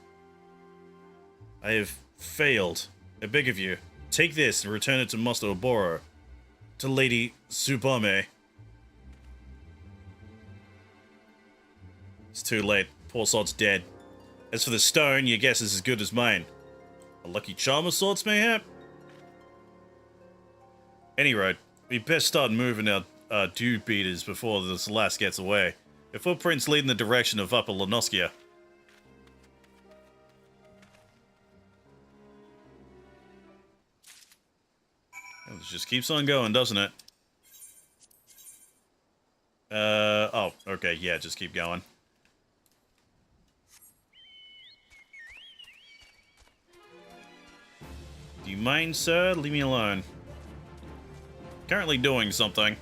I have failed. I beg of you, take this and return it to Master Oboro. To Lady Tsubame. It's too late. Poor sod's dead. As for the stone, your guess is as good as mine. A lucky charm of sorts, mayhap? Any road, we best start moving our dude beaters before this lass gets away. Her footprints lead in the direction of Upper Lenoskia. It just keeps on going, doesn't it? Oh, okay, yeah, just keep going. Do you mind, sir? Leave me alone. Currently doing something.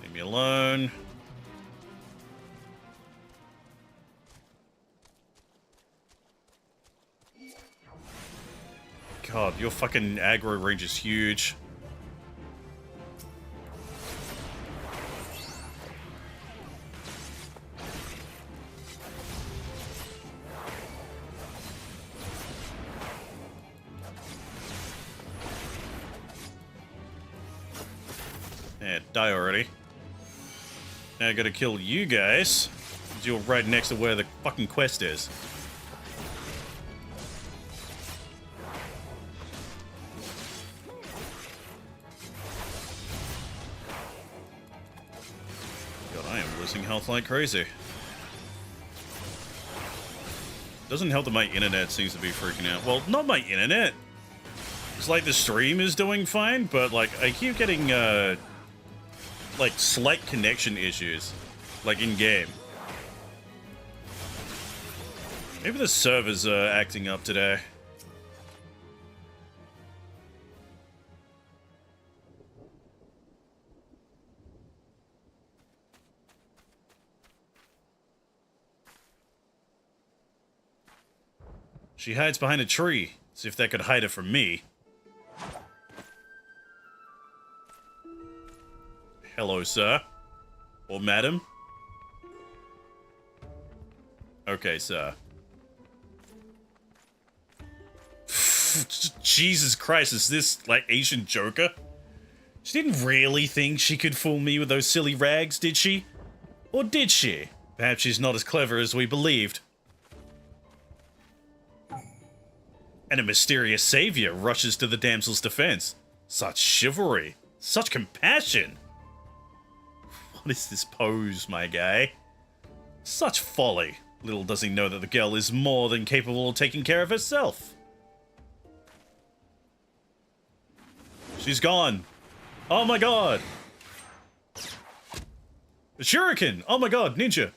Leave me alone. Your fucking aggro range is huge. Yeah, die already. Now I gotta kill you guys. You're right next to where the fucking quest is. God, I am losing health like crazy. Doesn't help that my internet seems to be freaking out. Well, not my internet. It's like the stream is doing fine, but like I keep getting like slight connection issues, like in game. Maybe the servers are acting up today. She hides behind a tree. See if that could hide her from me. Hello, sir. Or madam. Okay, sir. Jesus Christ, is this like Asian Joker? She didn't really think she could fool me with those silly rags, did she? Or did she? Perhaps she's not as clever as we believed. And a mysterious savior rushes to the damsel's defense. Such chivalry. Such compassion. What is this pose, my guy? Such folly. Little does he know that the girl is more than capable of taking care of herself. She's gone. Oh my god. The shuriken. Oh my god, ninja.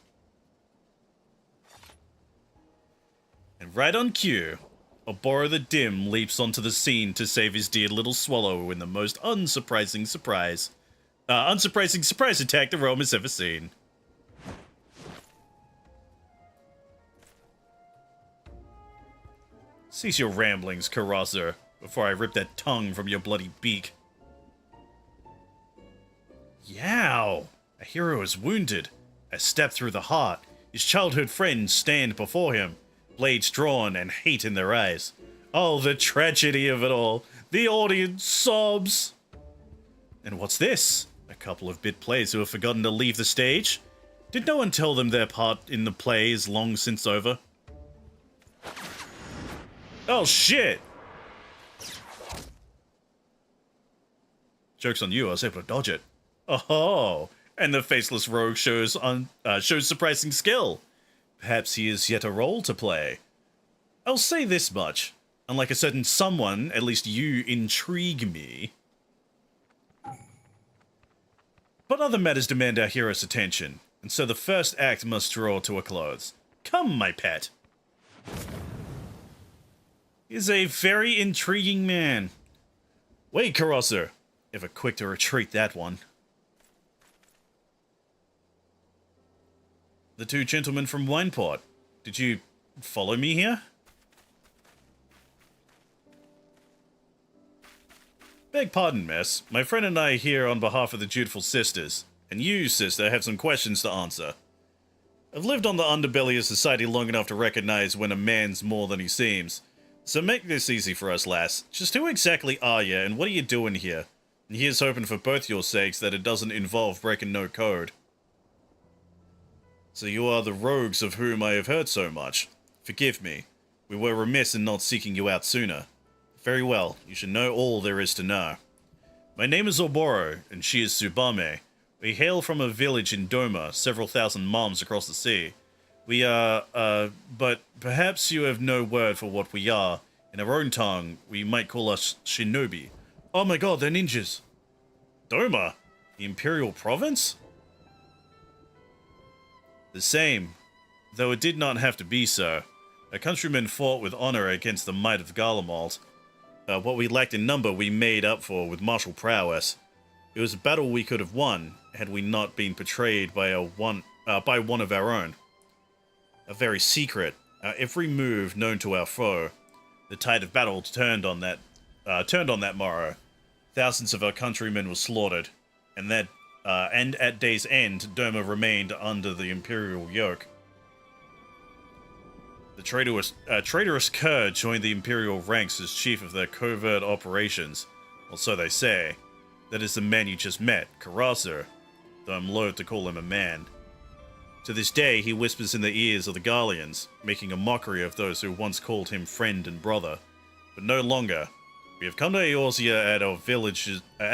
And right on cue, Oboro the Dim leaps onto the scene to save his dear little swallow in the most unsurprising surprise attack the realm has ever seen. Cease your ramblings, Karasu, before I rip that tongue from your bloody beak. Yow! A hero is wounded. A step through the heart. His childhood friends stand before him, blades drawn and hate in their eyes. Oh, the tragedy of it all. The audience sobs. And what's this? A couple of bit players who have forgotten to leave the stage? Did no one tell them their part in the play is long since over? Oh, shit! Joke's on you, I was able to dodge it. Oh, and the faceless rogue shows surprising skill. Perhaps he has yet a role to play. I'll say this much. Unlike a certain someone, at least you intrigue me. But other matters demand our hero's attention, and so the first act must draw to a close. Come, my pet. He is a very intriguing man. Wait, Karasu. Ever quick to retreat, that one. The two gentlemen from Wineport. Did you follow me here? Beg pardon, miss. My friend and I are here on behalf of the dutiful sisters. And you, sister, have some questions to answer. I've lived on the underbelly of society long enough to recognize when a man's more than he seems. So make this easy for us, lass. Just who exactly are you, and what are you doing here? And here's hoping for both your sakes that it doesn't involve breaking no code. So you are the rogues of whom I have heard so much. Forgive me. We were remiss in not seeking you out sooner. Very well, you should know all there is to know. My name is Oboro, and she is Tsubame. We hail from a village in Doma, several thousand miles across the sea. We are, but perhaps you have no word for what we are. In our own tongue, we might call us shinobi. Oh my god, they're ninjas. Doma? The Imperial Province? The same, though it did not have to be so. Our countrymen fought with honor against the might of Garlemald. What we lacked in number we made up for with martial prowess. It was a battle we could have won, had we not been betrayed by one of our own. A very secret, our every move known to our foe. The tide of battle turned on that turned on that morrow, thousands of our countrymen were slaughtered, and at day's end, Doma remained under the imperial yoke. The traitorous Kerr joined the imperial ranks as chief of their covert operations, or so they say. That is the man you just met, Karasu, though I'm loath to call him a man. To this day, he whispers in the ears of the Garleans, making a mockery of those who once called him friend and brother. But no longer. We have come to Eorzea at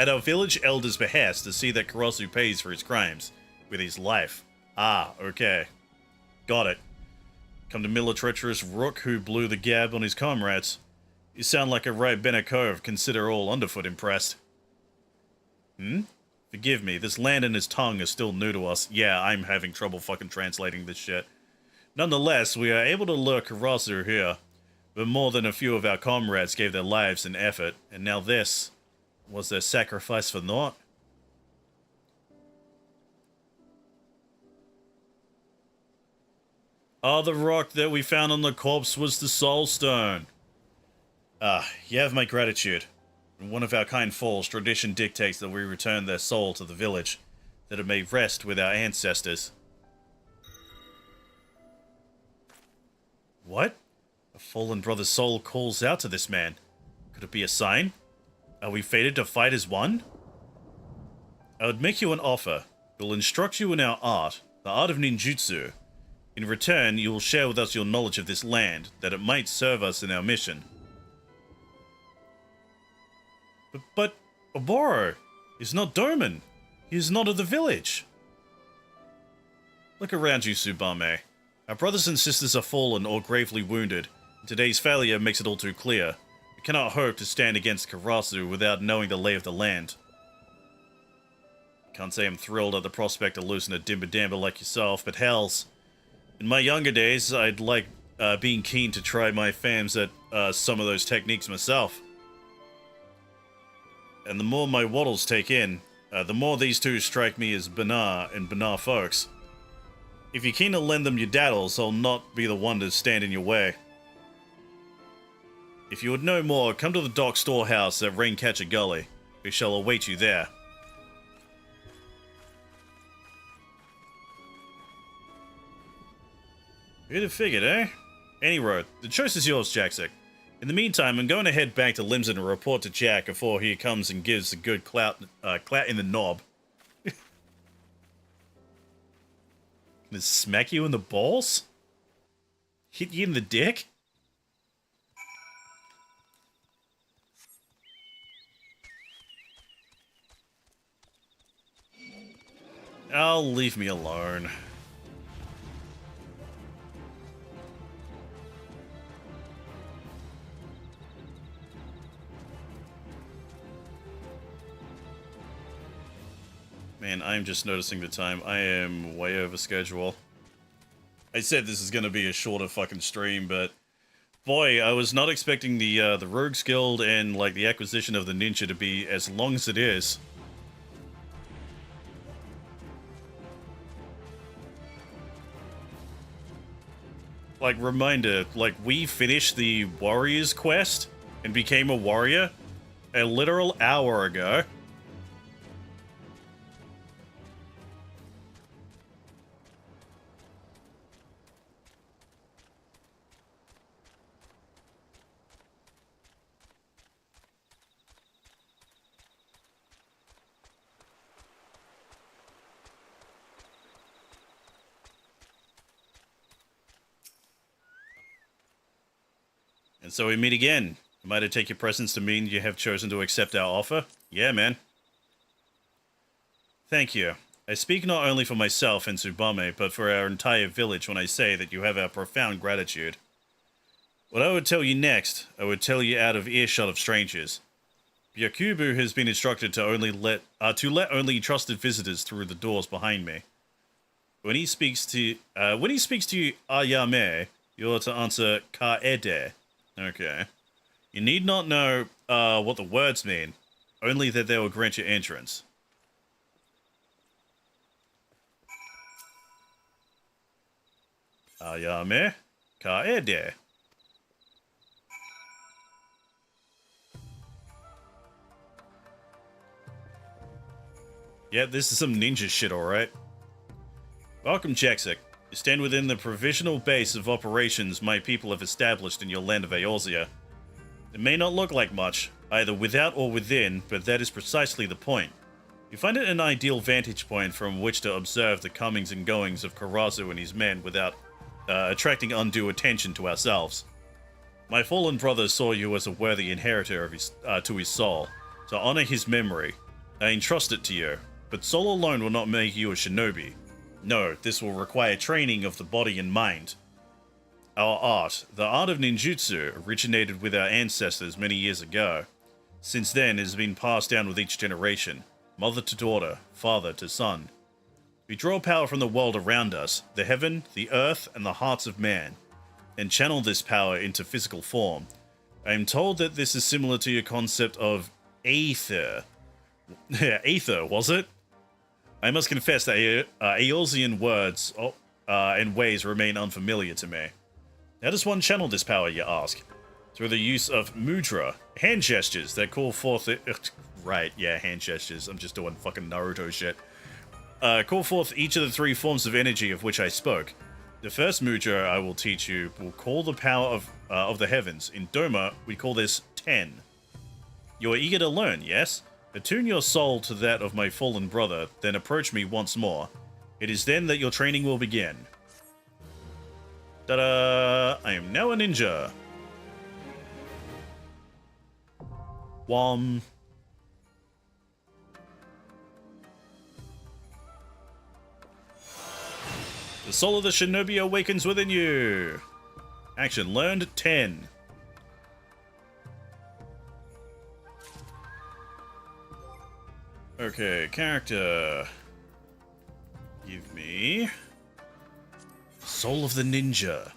our village elder's behest to see that Karasu pays for his crimes with his life. Ah, okay. Got it. Come to mill a treacherous rook who blew the gab on his comrades. You sound like a right Benakov, consider all underfoot impressed. Forgive me, this land and his tongue is still new to us. Yeah, I'm having trouble fucking translating this shit. Nonetheless, we are able to lure Karasu here, but more than a few of our comrades gave their lives in effort, and now this. Was their sacrifice for naught? The rock that we found on the corpse was the soul stone. You have my gratitude. When one of our kind falls, tradition dictates that we return their soul to the village, that it may rest with our ancestors. What? A fallen brother's soul calls out to this man. Could it be a sign? Are we fated to fight as one? I would make you an offer. We'll instruct you in our art, the art of ninjutsu. In return, you will share with us your knowledge of this land, that it might serve us in our mission. But Oboro is not Doman. He is not of the village. Look around you, Tsubame. Our brothers and sisters are fallen or gravely wounded, and today's failure makes it all too clear. We cannot hope to stand against Karasu without knowing the lay of the land. Can't say I'm thrilled at the prospect of losing a dimber-damber like yourself, but hells. In my younger days, I'd like being keen to try my fams at some of those techniques myself. And the more my waddles take in, the more these two strike me as Banar and Banar folks. If you're keen to lend them your daddles, I'll not be the one to stand in your way. If you would know more, come to the dock storehouse at Raincatcher Gully. We shall await you there. Who'd have figured, eh? Any road. The choice is yours, Jacksick. In the meantime, I'm going to head back to Limson and report to Jack before he comes and gives a good clout in the knob. Gonna smack you in the balls? Hit you in the dick? I'll leave me alone. Man, I'm just noticing the time. I am way over schedule. I said this is gonna be a shorter fucking stream, but boy, I was not expecting the Rogues Guild and like the acquisition of the ninja to be as long as it is. Like, reminder, like, we finished the Warriors quest and became a warrior a literal hour ago. And so we meet again. Am I to take your presence to mean you have chosen to accept our offer? Yeah, man. Thank you. I speak not only for myself and Tsubame, but for our entire village when I say that you have our profound gratitude. What I would tell you next, I would tell you out of earshot of strangers. Byakubu has been instructed to let only trusted visitors through the doors behind me. When he speaks to you, Ayame, you're to answer Kaede. Okay. You need not know what the words mean, only that they will grant you entrance. Ayame Kaede. Yeah, this is some ninja shit, alright. Welcome, Jaxic. You stand within the provisional base of operations my people have established in your land of Eorzea. It may not look like much, either without or within, but that is precisely the point. You find it an ideal vantage point from which to observe the comings and goings of Karazu and his men without attracting undue attention to ourselves. My fallen brother saw you as a worthy inheritor of to his soul. To honor his memory, I entrust it to you, but soul alone will not make you a shinobi. No, this will require training of the body and mind. Our art, the art of ninjutsu, originated with our ancestors many years ago. Since then, it has been passed down with each generation, mother to daughter, father to son. We draw power from the world around us, the heaven, the earth, and the hearts of man, and channel this power into physical form. I am told that this is similar to your concept of aether. Aether, was it? I must confess that Eorzean words and ways remain unfamiliar to me. How does one channel this power, you ask? Through the use of mudra, hand gestures that call forth... right, yeah, hand gestures. I'm just doing fucking Naruto shit. Call forth each of the three forms of energy of which I spoke. The first mudra I will teach you will call the power of the heavens. In Doma, we call this Ten. You are eager to learn, yes? Attune your soul to that of my fallen brother, then approach me once more. It is then that your training will begin. Ta-da! I am now a ninja. Whom. The soul of the shinobi awakens within you. Action learned 10. Okay, character. Give me Soul of the Ninja.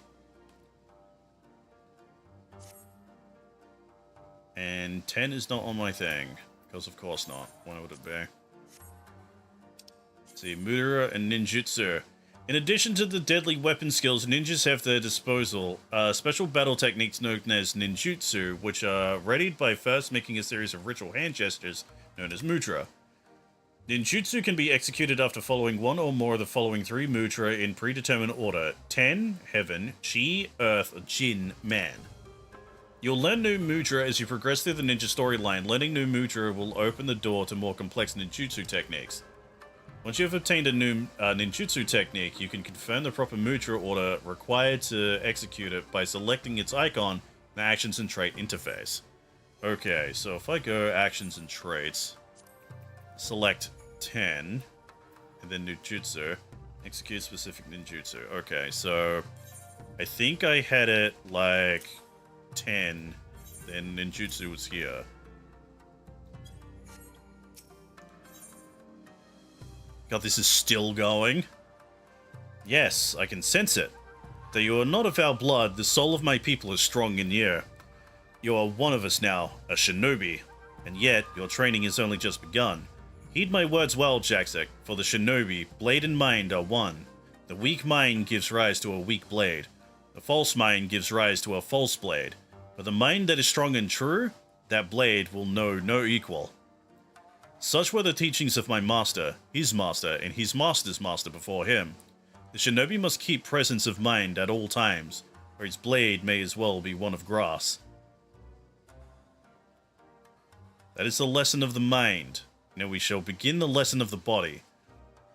And 10 is not on my thing, because of course not. Why would it be? Let's see, Mudara and Ninjutsu. In addition to the deadly weapon skills, ninjas have at their disposal special battle techniques known as ninjutsu, which are readied by first making a series of ritual hand gestures known as mudra. Ninjutsu can be executed after following one or more of the following three mudra in predetermined order: Ten, Heaven; Chi, Earth; Jin, Man. You'll learn new mudra as you progress through the ninja storyline. Learning new mudra will open the door to more complex ninjutsu techniques. Once you have obtained a new ninjutsu technique, you can confirm the proper mudra order required to execute it by selecting its icon in the Actions and Trait interface. Okay, so if I go Actions and Traits, select 10, and then ninjutsu, execute specific ninjutsu. Okay, so I think I had it like 10, then ninjutsu was here. God, this is still going. Yes, I can sense it. Though you are not of our blood, the soul of my people is strong in you. You are one of us now, a shinobi, and yet your training has only just begun. Heed my words well, Jaxic, for the shinobi, blade and mind are one. The weak mind gives rise to a weak blade. The false mind gives rise to a false blade. But the mind that is strong and true, that blade will know no equal. Such were the teachings of my master, and his master's master before him. The shinobi must keep presence of mind at all times, or his blade may as well be one of grass. That is the lesson of the mind. Now we shall begin the lesson of the body.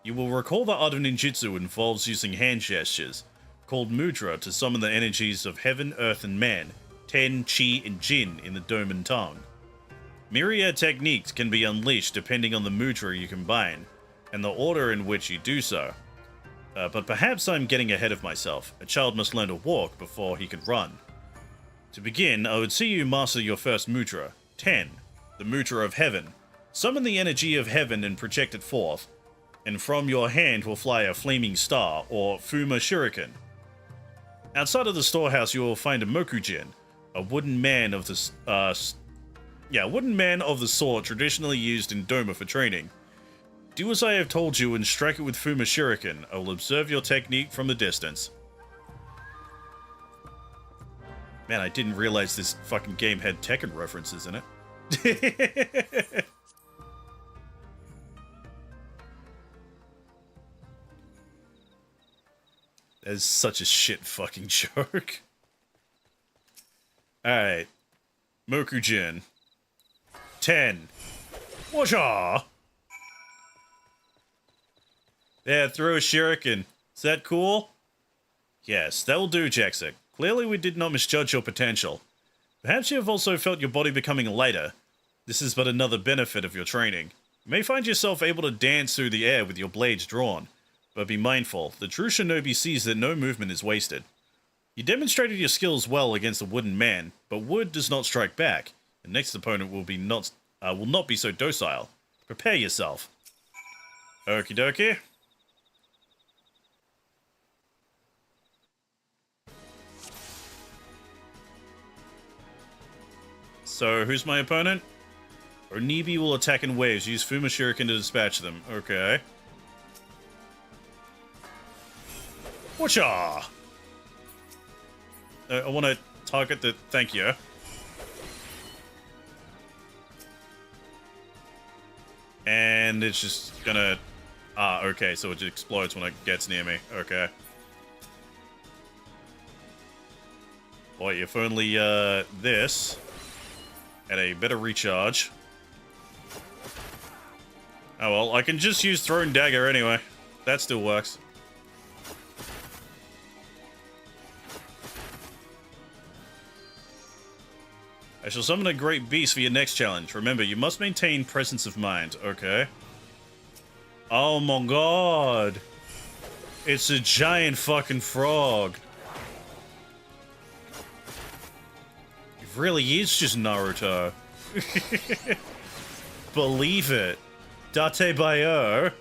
You will recall that art of ninjutsu involves using hand gestures, called mudra, to summon the energies of heaven, earth, and man, Ten, Chi, and Jin in the Doman tongue. Myriad techniques can be unleashed depending on the mudra you combine, and the order in which you do so. But perhaps I'm getting ahead of myself. A child must learn to walk before he can run. To begin, I would see you master your first mudra, 10, the mudra of heaven. Summon the energy of heaven and project it forth, and from your hand will fly a flaming star, or Fuma Shuriken. Outside of the storehouse you will find a Mokujin, a wooden man of the wooden man of the sort traditionally used in Doma for training. Do as I have told you and strike it with Fuma Shuriken. I will observe your technique from a distance. Man, I didn't realize this fucking game had Tekken references in it. It's such a shit fucking joke. Alright. Mokujin. 10. Washa! Yeah, throw a shuriken. Is that cool? Yes, that will do, Jaxic. Clearly we did not misjudge your potential. Perhaps you have also felt your body becoming lighter. This is but another benefit of your training. You may find yourself able to dance through the air with your blades drawn. But be mindful, the true shinobi sees that no movement is wasted. You demonstrated your skills well against a wooden man, but wood does not strike back. The next opponent will not be so docile. Prepare yourself. Okie dokie. So, who's my opponent? Onibi will attack in waves. Use Fuma Shuriken to dispatch them. Okay. Whatcha? I want to target the... Thank you. And it's just gonna... Ah, okay, so it explodes when it gets near me. Okay. Boy, if only, this had a better recharge. Oh well, I can just use Thrown Dagger anyway. That still works. I shall summon a great beast for your next challenge. Remember, you must maintain presence of mind. Okay. Oh my god. It's a giant fucking frog. It really is just Naruto. Believe it. Date Bayo.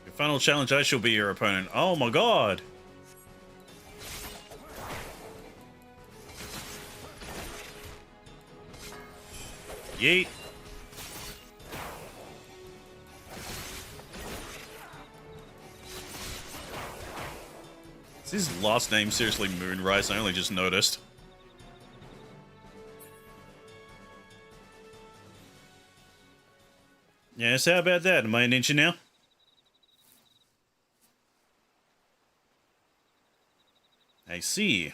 Your final challenge, I shall be your opponent. Oh my god. Yeet. Is his last name seriously Moonrise? I only just noticed. Yes, how about that? Am I a ninja now? I see.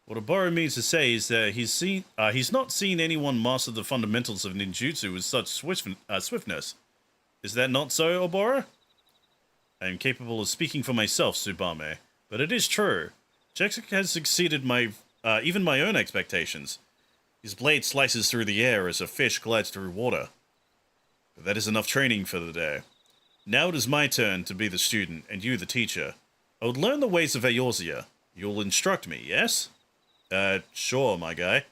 What Oboro means to say is that he's not seen anyone master the fundamentals of ninjutsu with such swiftness. Is that not so, Oboro? I am capable of speaking for myself, Tsubame, but it is true. Jaxic has exceeded even my own expectations. His blade slices through the air as a fish glides through water. But that is enough training for the day. Now it is my turn to be the student, and you the teacher. I would learn the ways of Eorzea. You'll instruct me, yes? Sure, my guy.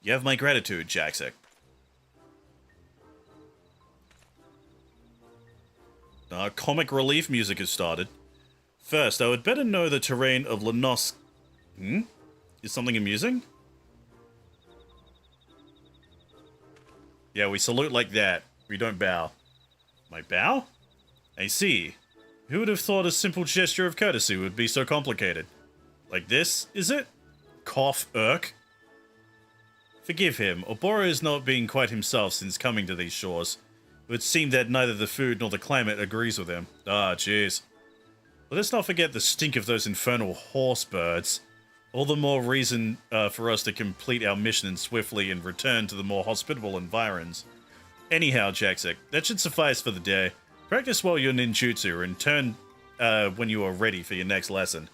You have my gratitude, Jaxic. Comic relief music has started. First, I would better know the terrain of Lenos... Is something amusing? Yeah, we salute like that. We don't bow. My bow? I see. Who would have thought a simple gesture of courtesy would be so complicated? Like this, is it? Cough, irk. Forgive him. Oboro is not being quite himself since coming to these shores. It would seem that neither the food nor the climate agrees with him. Ah, jeez. Let us not forget the stink of those infernal horse birds. All the more reason for us to complete our mission swiftly and return to the more hospitable environs. Anyhow, Jaxic, that should suffice for the day. Practice well your ninjutsu and turn when you are ready for your next lesson.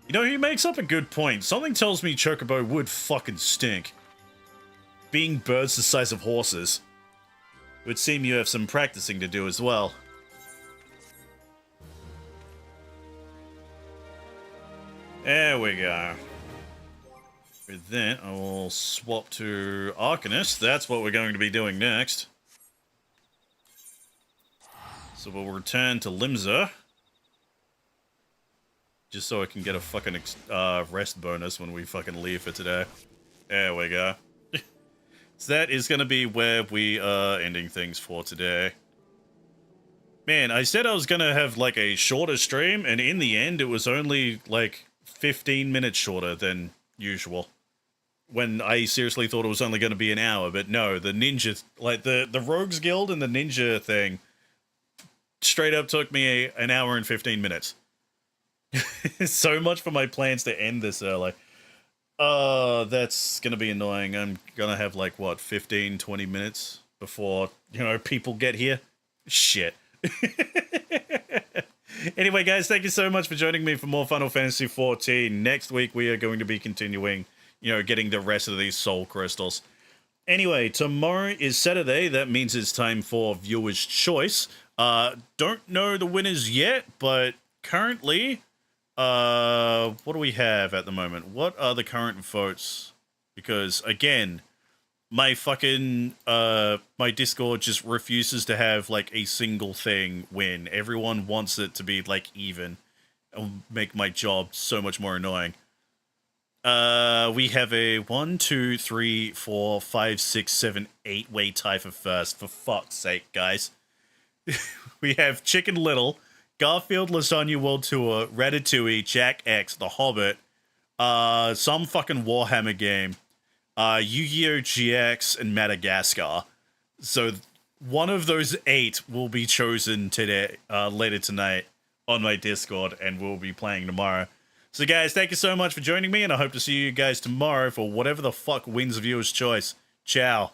You know, he makes up a good point. Something tells me Chocobo would fucking stink. Being birds the size of horses. It would seem you have some practicing to do as well. There we go. With that, I will swap to Arcanist. That's what we're going to be doing next. So we'll return to Limsa. Just so I can get a fucking rest bonus when we fucking leave for today. There we go. So that is going to be where we are ending things for today. Man, I said I was gonna have like a shorter stream, and in the end, it was only like 15 minutes shorter than usual. When I seriously thought it was only going to be an hour, but no, the ninja, like the Rogues Guild and the ninja thing, straight up took me an hour and 15 minutes. So much for my plans to end this early. That's gonna be annoying. I'm gonna have like, what, 15, 20 minutes before, people get here? Shit. Anyway, guys, thank you so much for joining me for more Final Fantasy XIV. Next week, we are going to be continuing, getting the rest of these soul crystals. Anyway, tomorrow is Saturday. That means it's time for Viewer's Choice. Don't know the winners yet, but currently, what do we have at the moment? What are the current votes? Because, again, my fucking, my Discord just refuses to have, like, a single thing win. Everyone wants it to be, like, even. It'll make my job so much more annoying. We have a 1, 2, 3, 4, 5, 6, 7, 8-way tie for first. For fuck's sake, guys. We have Chicken Little, Garfield Lasagna World Tour, Ratatouille, Jack X, The Hobbit, some fucking Warhammer game, Yu-Gi-Oh! GX, and Madagascar. So one of those 8 will be chosen today, later tonight on my Discord, and we'll be playing tomorrow. So guys, thank you so much for joining me, and I hope to see you guys tomorrow for whatever the fuck wins Viewer's Choice. Ciao.